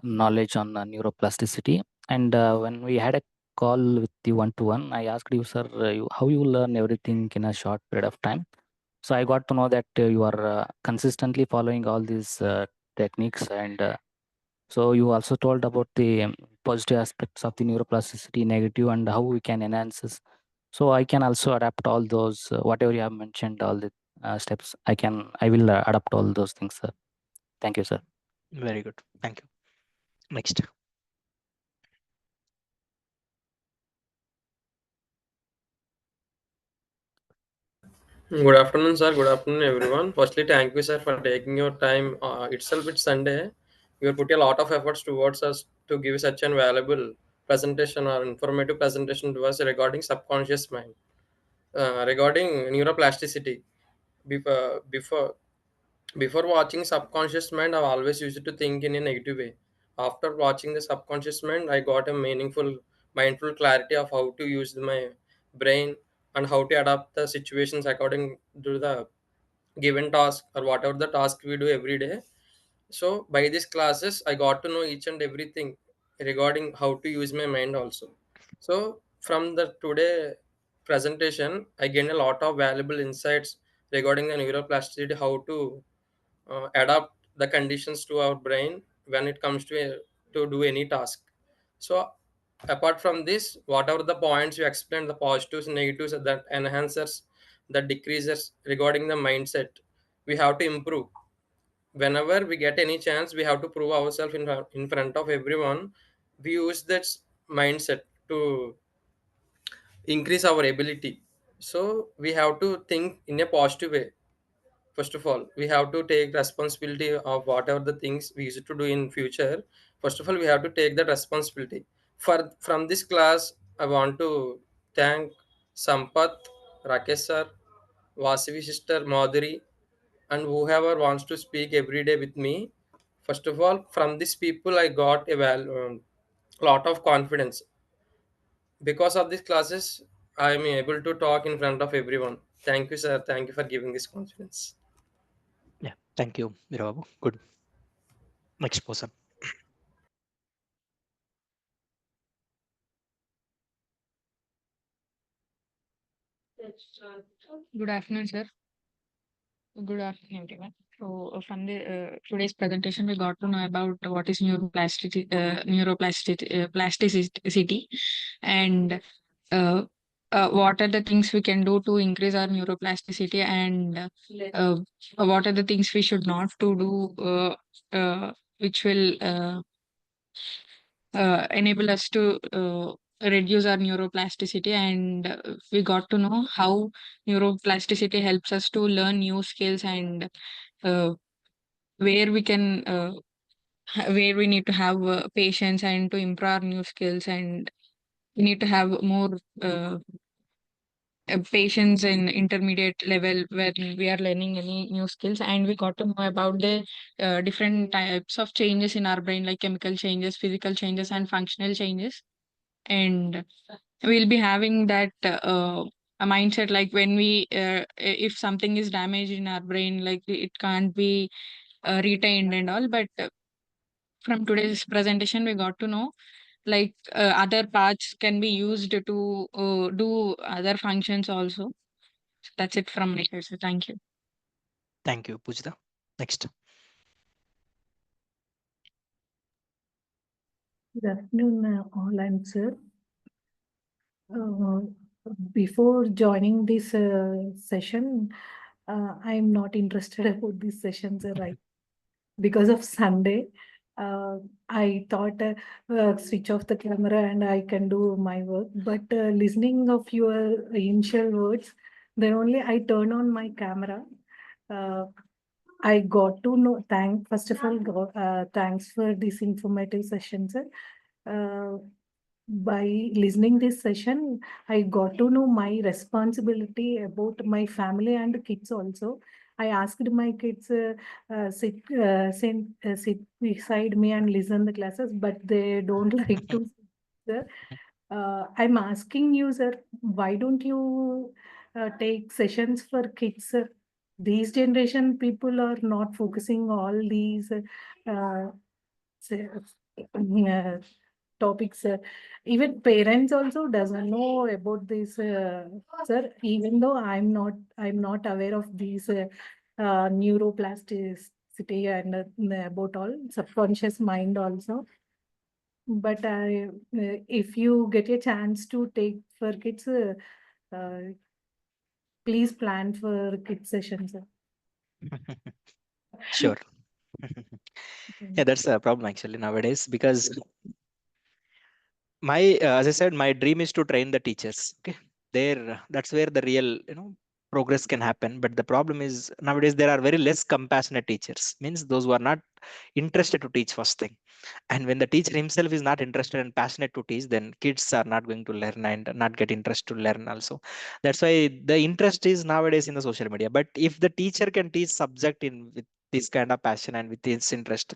knowledge on neuroplasticity. And when we had a call with you one to one, I asked you, sir, how you learn everything in a short period of time. So I got to know that you are consistently following all these techniques. And so you also told about the positive aspects of the neuroplasticity, negative, and how we can enhance this. So I can also adapt all those, whatever you have mentioned, all the steps. I will adapt all those things, sir. Thank you, sir. Very good. Thank you. Next. Good afternoon, sir. Good afternoon, everyone. Firstly, thank you, sir, for taking your time. Itself, it's Sunday. You have put a lot of efforts towards us to give such an valuable presentation or informative presentation to us regarding subconscious mind, regarding neuroplasticity. Before before watching subconscious mind, I've always used to think in a negative way. After watching the subconscious mind, I got a meaningful, mindful clarity of how to use my brain and how to adapt the situations according to the given task or whatever the task we do every day. So by these classes, I got to know each and everything regarding how to use my mind also. So from the today presentation, I gained a lot of valuable insights regarding the neuroplasticity, how to adapt the conditions to our brain when it comes to do any task. So apart from this, whatever the points you explained, the positives and negatives, that enhancers, that decreases regarding the mindset, we have to improve. Whenever we get any chance, we have to prove ourselves in front of everyone. We use that mindset to increase our ability. So we have to think in a positive way. First of all, we have to take responsibility of whatever the things we used to do in future. First of all, we have to take that responsibility. From this class, I want to thank Sampath, Rakesh sir, Vasavi sister, Madhuri, and whoever wants to speak every day with me. First of all, from these people, I got a lot of confidence. Because of these classes, I am able to talk in front of everyone. Thank you, sir. Thank you for giving this confidence. Yeah, thank you, Mirababu. Good. Next person. Good afternoon, sir. Good afternoon, everyone. So, from the today's presentation, we got to know about what is plasticity, and what are the things we can do to increase our neuroplasticity, and what are the things we should not to do, which will enable us to reduce our neuroplasticity. And we got to know how neuroplasticity helps us to learn new skills, and uh, where we can where we need to have patience and to improve our new skills, and we need to have more patience in intermediate level when we are learning any new skills. And we got to know about the different types of changes in our brain, like chemical changes, physical changes, and functional changes. And we'll be having that a mindset, like when we if something is damaged in our brain, like it can't be retained and all. But from today's presentation, we got to know, like other parts can be used to do other functions also. That's it from my side. So thank you. Thank you, Pujita. Next. Good afternoon, all. I'm sir. Before joining this session, I'm not interested about these sessions, right? Because of Sunday, I thought switch off the camera and I can do my work. But listening of your initial words, then only I turn on my camera. I got to know. First of all, thanks for this informative session, sir. By listening this session, I got to know my responsibility about my family and kids also. I asked my kids sit beside me and listen the classes, but they don't like to. Sir, I'm asking you, sir, why don't you take sessions for kids, sir? These generation people are not focusing all these say, topics. Even parents also doesn't know about this, sir. Even though I'm not aware of these neuroplasticity and about all subconscious mind also. But if you get a chance to take for kids, uh, please plan for kids sessions. Sure. Yeah, that's a problem actually nowadays, because as I said, my dream is to train the teachers. Okay, there, that's where the real, progress can happen. But the problem is nowadays there are very less compassionate teachers. Means those who are not interested to teach, first thing. And when the teacher himself is not interested and passionate to teach, then kids are not going to learn and not get interest to learn also. That's why the interest is nowadays in the social media. But if the teacher can teach subject in with this kind of passion and with his interest,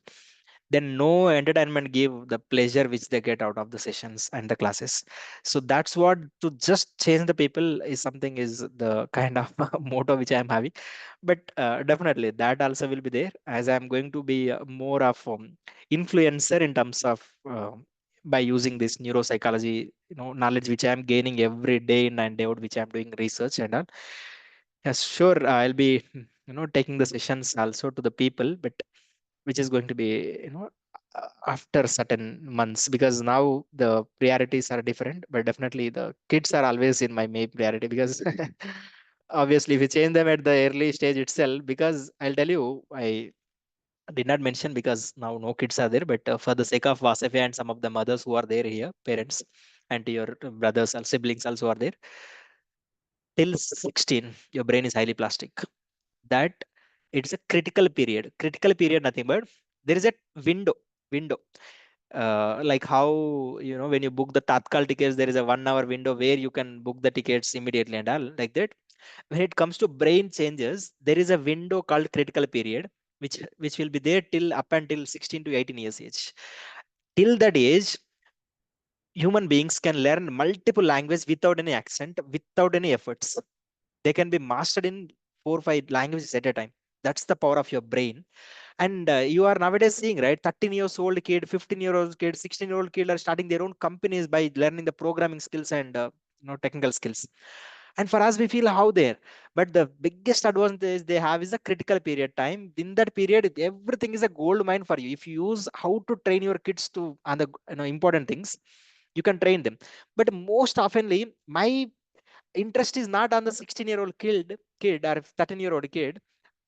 then no entertainment give the pleasure which they get out of the sessions and the classes. So that's what, to just change the people is something, is the kind of motto which I am having. But definitely that also will be there, as I'm going to be more of influencer in terms of by using this neuropsychology knowledge which I am gaining every day in and day out, which I'm doing research and all. Yes, sure, I'll be taking the sessions also to the people, but which is going to be after certain months, because now the priorities are different. But definitely the kids are always in my main priority, because obviously if you change them at the early stage itself, because I'll tell you, I did not mention because now no kids are there, but for the sake of Vasavi and some of the mothers who are there here, parents, and to your brothers or siblings also are there, till 16 your brain is highly plastic. That it's a critical period. Critical period, nothing but there is a window. Like how, when you book the Tatkal tickets, there is a 1 hour window where you can book the tickets immediately and all like that. When it comes to brain changes, there is a window called critical period, which will be there till up until 16 to 18 years age. Till that age, human beings can learn multiple languages without any accent, without any efforts. They can be mastered in 4 or 5 languages at a time. That's the power of your brain. And you are nowadays seeing, right, 13 years old kid, 15-year-old kid, 16-year-old kid are starting their own companies by learning the programming skills and technical skills. And for us, we feel how there, but the biggest advantage they have is a critical period time. In that period, everything is a gold mine for you. If you use how to train your kids to on the important things, you can train them. But most oftenly, my interest is not on the 16-year-old kid or 13-year-old kid.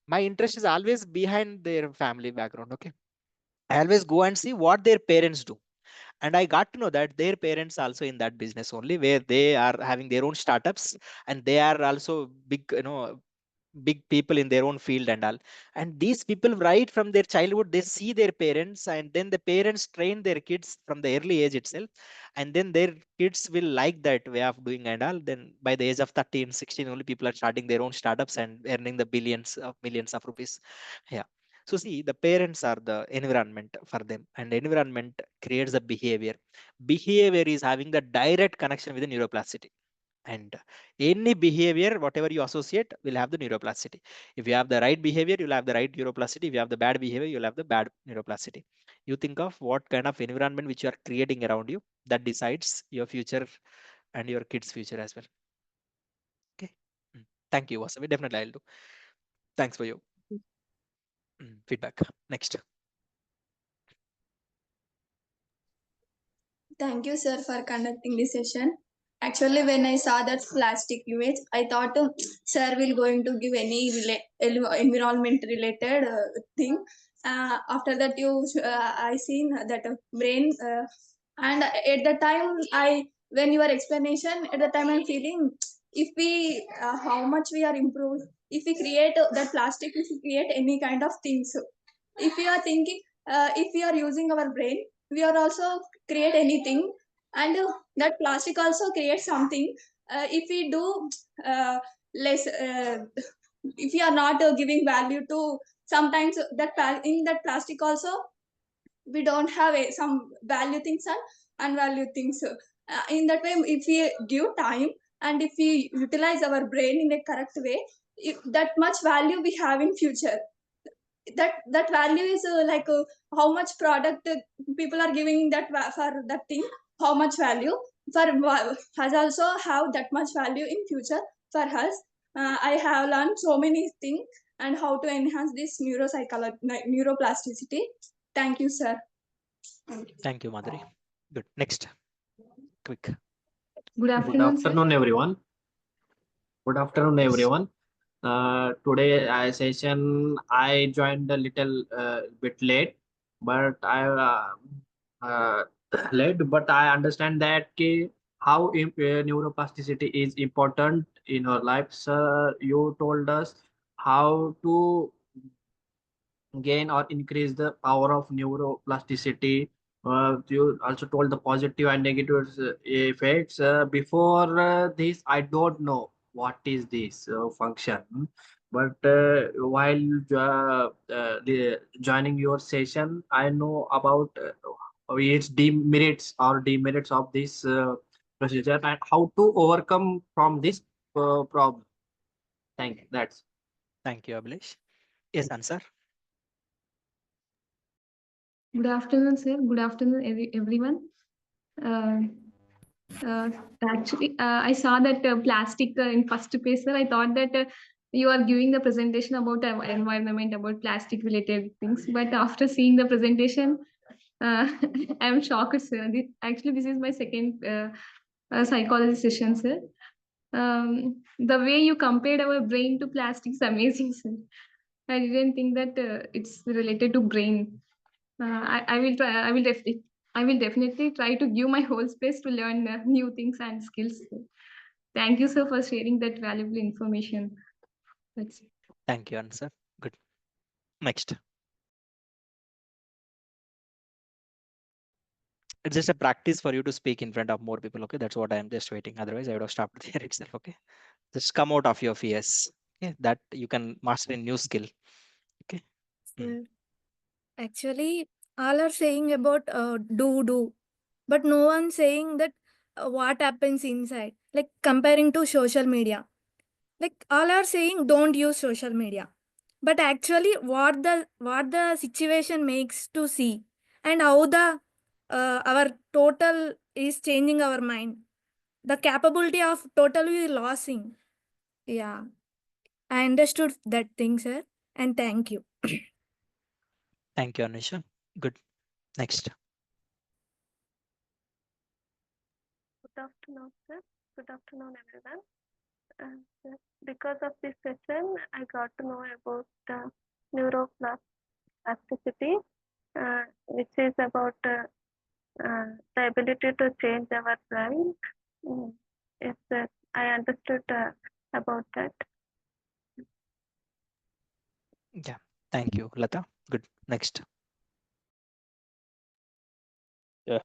My interest is always behind their family background. Okay, I always go and see what their parents do. And I got to know that their parents also in that business only, where they are having their own startups, and they are also big, big people in their own field and all. And these people, right from their childhood, they see their parents, and then the parents train their kids from the early age itself, and then their kids will like that way of doing and all. Then by the age of 13, 16, only people are starting their own startups and earning the billions of millions of rupees. Yeah. So see, the parents are the environment for them, and the environment creates a behavior. Behavior is having the direct connection with the neuroplasticity. And any behavior, whatever you associate, will have the neuroplasticity. If you have the right behavior, you'll have the right neuroplasticity. If you have the bad behavior, you'll have the bad neuroplasticity. You think of what kind of environment which you are creating around you, that decides your future and your kids' future as well. Okay. Thank you, Wasabi. Definitely, I'll do. Thanks for your feedback. Next. Thank you, sir, for conducting this session. Actually, when I saw that plastic image, I thought sir will going to give any environment related thing. After that, I seen that brain, and at the time, when your explanation at the time, I'm feeling if we how much we are improved, if we create that plastic, if we create any kind of things, if we are thinking, if we are using our brain, we are also create anything, and that plastic also creates something. If we do less, if we are not giving value to, sometimes in that plastic also we don't have some value things and unvalue things. In that way, if we give time and if we utilize our brain in a correct way, that much value we have in future. That value is how much product people are giving that for that thing, how much value for has also have that much value in future for us. I have learned so many things and how to enhance this neuroplasticity. Thank you, sir. Thank you, Madhuri. Good. Next. Quick. Good Good afternoon, sir. afternoon, everyone. Good afternoon, everyone. Today session I joined a little bit late, but uh, late, but I understand that how neuroplasticity is important in our life. Sir, you told us how to gain or increase the power of neuroplasticity. You also told the positive and negative effects. Before this, I don't know what is this function. But while joining your session, I know about its demerits of this procedure and how to overcome from this problem. Thank you. That's. Thank you, Abhilash. Yes, answer. Good afternoon, sir. Good afternoon, everyone. Uh, Actually, I saw that plastic in first page, sir. I thought that you are giving the presentation about environment, about plastic related things. But after seeing the presentation, I'm shocked, sir. Actually, this is my second psychology session, sir. The way you compared our brain to plastic is amazing, sir. I didn't think that it's related to brain. I will try. I will definitely try to give my whole space to learn new things and skills. Thank you, sir, for sharing that valuable information. That's it. Thank you, answer. Good. Next. It's just a practice for you to speak in front of more people. Okay, that's what I'm just waiting. Otherwise, I would have stopped there itself. Okay, just come out of your fears. Okay, that you can master a new skill. Okay. Sir, actually, all are saying about do, but no one saying that what happens inside. Like comparing to social media, like all are saying don't use social media, but actually, what the situation makes to see, and how the our total is changing our mind. The capability of totally losing. Yeah, I understood that thing, sir, and thank you. Thank you, Anisha. Good. Next. Good afternoon, sir. Good afternoon, everyone. Because of this session, I got to know about neuroplasticity, which is about the ability to change our brain. Yes, sir. I understood about that. Yeah. Thank you, Lata. Good. Next. Yeah,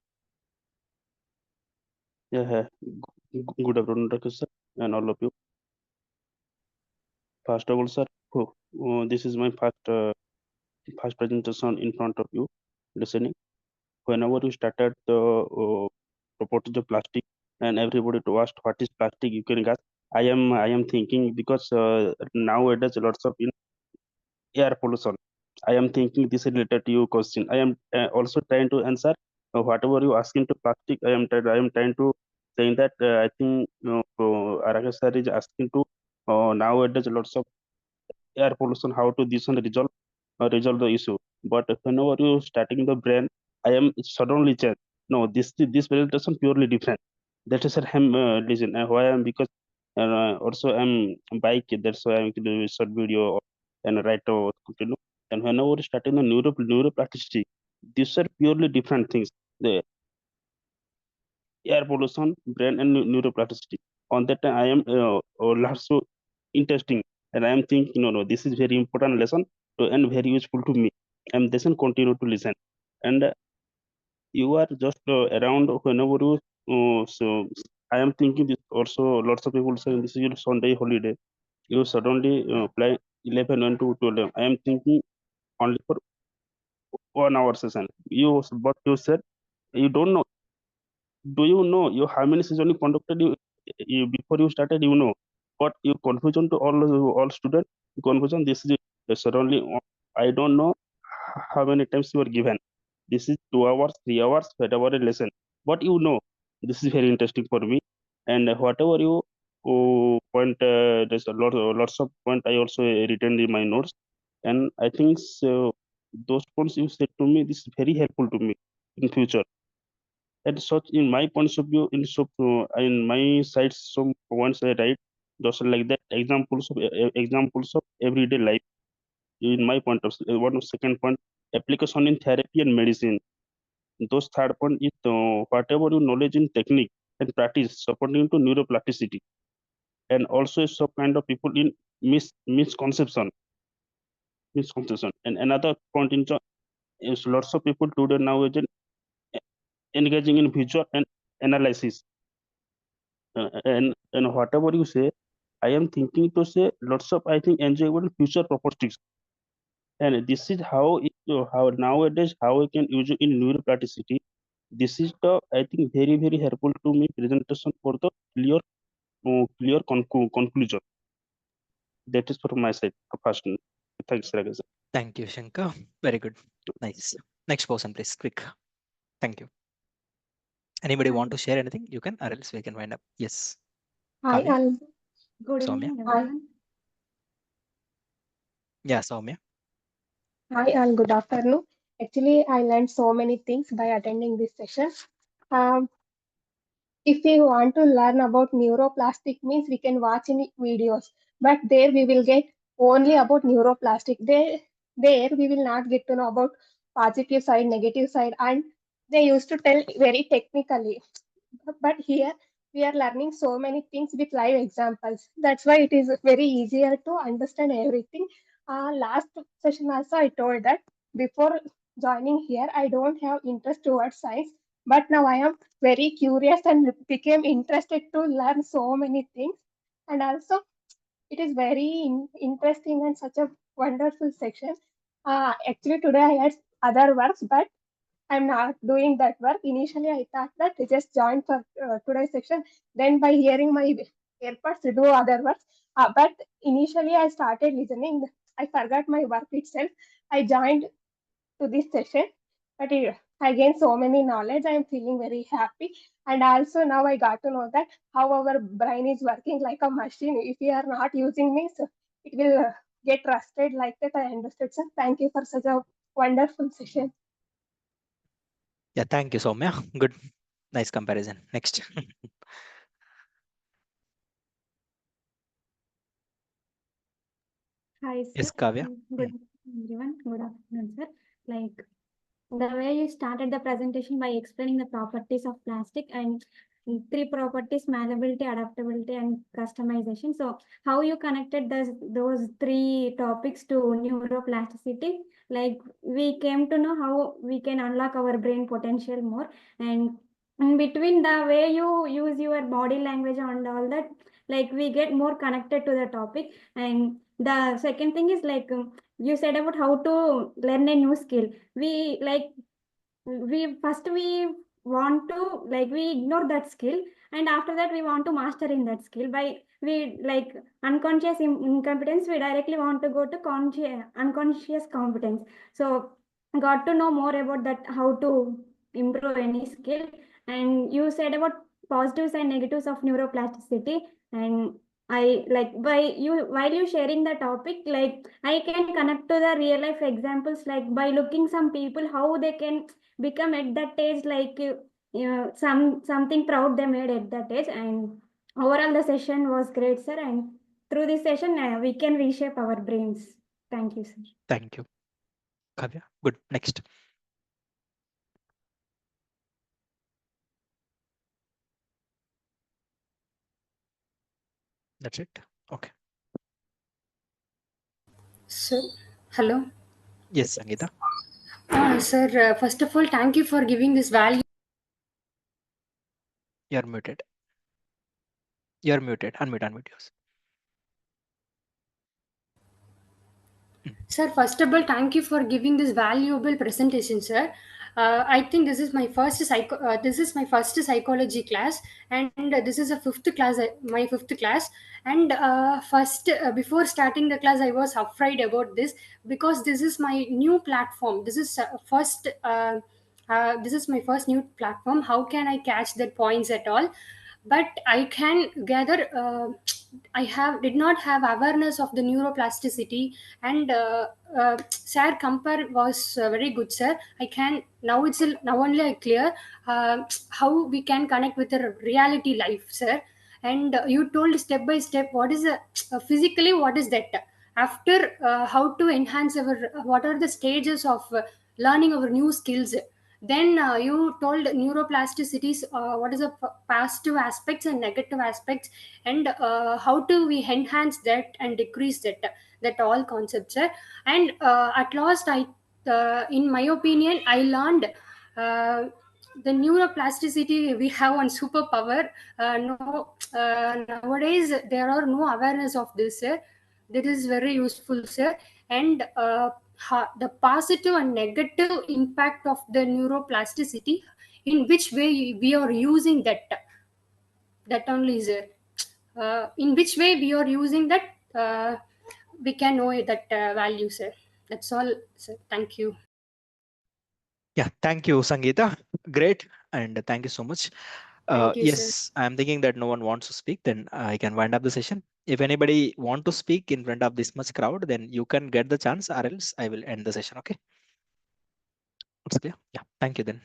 yeah. Good afternoon, Dr. Sir, and all of you. First of all, sir, this is my first presentation in front of you, listening. Whenever you started the proposed the plastic, and everybody to ask what is plastic, you can guess. I am thinking because nowadays lots of air pollution. I am thinking this is related to your question. I am also trying to answer whatever you asking to plastic. I am trying to saying that I think Arakesh sir is asking to nowadays lots of air pollution, how to this one resolve the issue. But whenever you starting the brain, I am suddenly change. No, this presentation purely different. That is I'm listen. Why I'm because also I'm bike. That's why I'm doing short video and write continue. And whenever starting the neuroplasticity, these are purely different things. The air pollution, brain, and neuroplasticity. On that time, I am also interesting, and I am thinking, no, this is very important lesson and very useful to me. And listen, continue to listen, and you are just around whenever you. So I am thinking this also. Lots of people saying this is your Sunday holiday. You suddenly play 11 and to 12. I am thinking only for 1 hour session. But you said you don't know. Do you know you how many sessions you conducted you before you started, but you confusion to all students, confusion this is suddenly I don't know how many times you were given, this is 2 hours 3 hours whatever a lesson, but this is very interesting for me. And whatever you point, there's a lots of point I also written in my notes, and I think so, those points you said to me, this is very helpful to me in future. And such in my points of view, in my sides, some once I write those are like that examples of everyday life. In my point of one of second point, application in therapy and medicine. Those third point is whatever your knowledge in technique and practice supporting to neuroplasticity, and also some kind of people in misconception. And another point is lots of people today nowadays engaging in visual and analysis. And whatever you say, I am thinking to say lots of I think enjoyable future properties. And this is how nowadays how we can use it in neuroplasticity. This is the I think very helpful to me presentation for the clear conclusion. That is from my side. First, thanks, Raghav. Thank you, Shankar. Very good. Nice. Next person, please. Quick. Thank you. Anybody want to share anything? You can, or else we can wind up. Yes. Hi, Kavya? all. Good Soumya? evening, Hi, everyone. Yeah, Soumya. hi, all. Good afternoon. Actually, I learned so many things by attending this session. Um, if we want to learn about neuroplastic means we can watch in videos, but there we will get only about neuroplastic. There we will not get to know about positive side, negative side, and they used to tell very technically. But here we are learning so many things with live examples. That's why it is very easier to understand everything. Last session also I told that before joining here, I don't have interest towards science, but now I am very curious and became interested to learn so many things. And also, it is very interesting and such a wonderful section. Actually, today I had other works, but I'm not doing that work. Initially, I thought that I just joined for today's section. Then, by hearing my AirPods, to do other works. But initially, I started listening. I forgot my work itself. I joined to this session, but I gained so many knowledge. I'm feeling very happy, and also now I got to know that how our brain is working like a machine. If we are not using means, it will get rusted like that. I understood, sir. Thank you for such a wonderful session. Yeah, thank you, Soumya. Good, nice comparison. Next. Hi, sir. Yes, Kavya. Good everyone. Good afternoon, sir. Like the way you started the presentation by explaining the properties of plastic and three properties: malleability, adaptability, and customization. So how you connected those three topics to neuroplasticity? Like we came to know how we can unlock our brain potential more, and in between the way you use your body language and all that, like we get more connected to the topic. And the second thing is like you said about how to learn a new skill. We like we want to like we ignore that skill, and after that we want to master in that skill. By we like unconscious incompetence, we directly want to go to conscious unconscious competence. So got to know more about that, how to improve any skill. And you said about positives and negatives of neuroplasticity, and I like by you while you sharing the topic, like I can connect to the real life examples, like by looking some people how they can become at that age, like something proud they made at that age. And overall the session was great, sir, and through this session we can reshape our brains. Thank you, sir. Thank you, Kavya. Good. Next. That's it. Okay. So, hello. Yes, Sangeeta. Sir, first of all, thank you for giving this value. You're muted. You're muted. Unmute yours. Sir, first of all, thank you for giving this valuable presentation, sir. I think this is my first psychology class, and this is a fifth class, my fifth class. And first, before starting the class, I was afraid about this because this is my new platform. This is my first new platform. How can I catch the points at all? But I can gather. I have did not have awareness of the neuroplasticity, and sir compare was very good, sir. I can now now only I clear how we can connect with the reality life, sir. And you told step by step what is physically what is that. After how to enhance our what are the stages of learning our new skills. Then you told neuroplasticities, what is the positive aspects and negative aspects, and how do we enhance that and decrease that all concepts, sir. And at last in my opinion, I learned the neuroplasticity we have one superpower. No, nowadays there are no awareness of this, sir. That is very useful, sir. And the positive and negative impact of the neuroplasticity, in which way we are using that only is in which way we are using that, we can know that value, sir. That's all, sir. Thank you. Yeah, thank you, Sangeeta. Great, and thank you so much. Thank you, sir. Yes, I'm thinking that no one wants to speak, then I can wind up the session. If anybody want to speak in front of this much crowd, then you can get the chance, or else I will end the session. Okay, it's clear. Yeah, thank you then.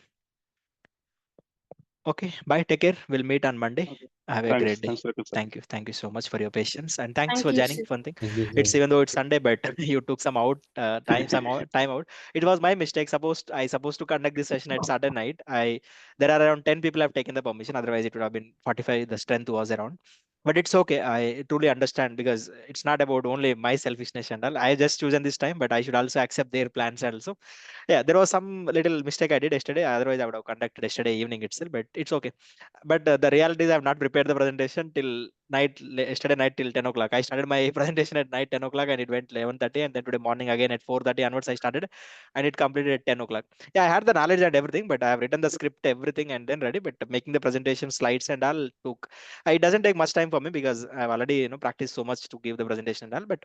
Okay, bye. Take care. We'll meet on Monday. Have a great day. Thanks, Rakul sir. Thank you. Thank you so much for your patience, and thanks Thank for you, joining. sir. One thing, Thank you, it's sir. even though it's Sunday, but you took some time out. It was my mistake. I supposed to conduct this session at Saturday night. There are around 10 people have taken the permission. Otherwise, it would have been 45. The strength was around. but it's okay. I truly understand, because it's not about only my selfishness and all. I just chosen this time, but I should also accept their plans also. Yeah, there was some little mistake I did yesterday. Otherwise, I would have conducted yesterday evening itself. But it's okay. But the reality is, I have not prepared the presentation till yesterday night till 10 o'clock. I started my presentation at night 10 o'clock, and it went 11:30, and then today morning again at 4:30 onwards I started, and it completed at 10 o'clock. Yeah, I had the knowledge and everything, but I have written the script, everything, and then ready. But making the presentation slides and all took. It doesn't take much time for me, because I've already practiced so much to give the presentation and all. But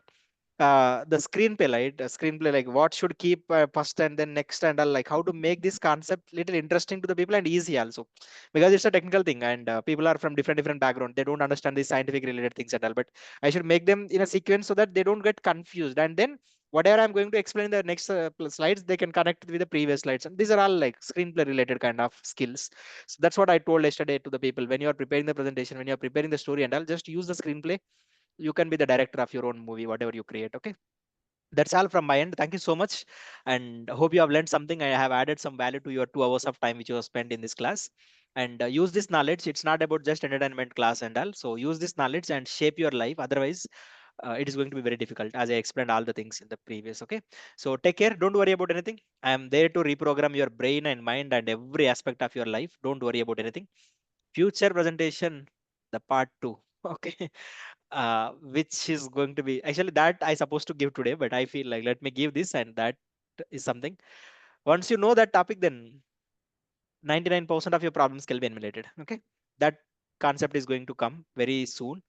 the screenplay, right? Screenplay, like what should keep first and then next and all, like how to make this concept little interesting to the people and easy also, because it's a technical thing, and people are from different background. They don't understand the scientific related things and all. But I should make them in a sequence so that they don't get confused, and then whatever I'm going to explain in the next slides, they can connect with the previous slides. And these are all like screenplay related kind of skills. So that's what I told yesterday to the people: when you are preparing the presentation, when you are preparing the story and all, just use the screenplay. You can be the director of your own movie, whatever you create. Okay, that's all from my end. Thank you so much, and hope you have learned something. I have added some value to your 2 hours of time which you have spent in this class. And use this knowledge. It's not about just entertainment class and all. So use this knowledge and shape your life. Otherwise, it is going to be very difficult, as I explained all the things in the previous. Okay, so take care. Don't worry about anything. I am there to reprogram your brain and mind and every aspect of your life. Don't worry about anything. Future presentation, the part 2. Okay, which is going to be actually that I supposed to give today, but I feel like let me give this, and that is something. Once you know that topic, then 99% of your problems can be eliminated. Okay, that concept is going to come very soon,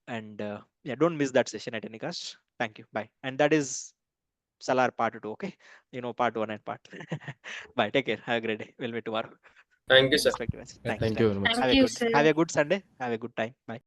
and yeah, don't miss that session at any cost. Thank you. Bye. And that is Salar part 2. Okay, part 1 and part. Bye. Take care. Have a great day. We'll meet tomorrow. Thank you, sir. Respective. Yeah, Thank you. thank you Thank very you. much. Have Thank a you, good sir. have a good Sunday. Have a good time. Bye.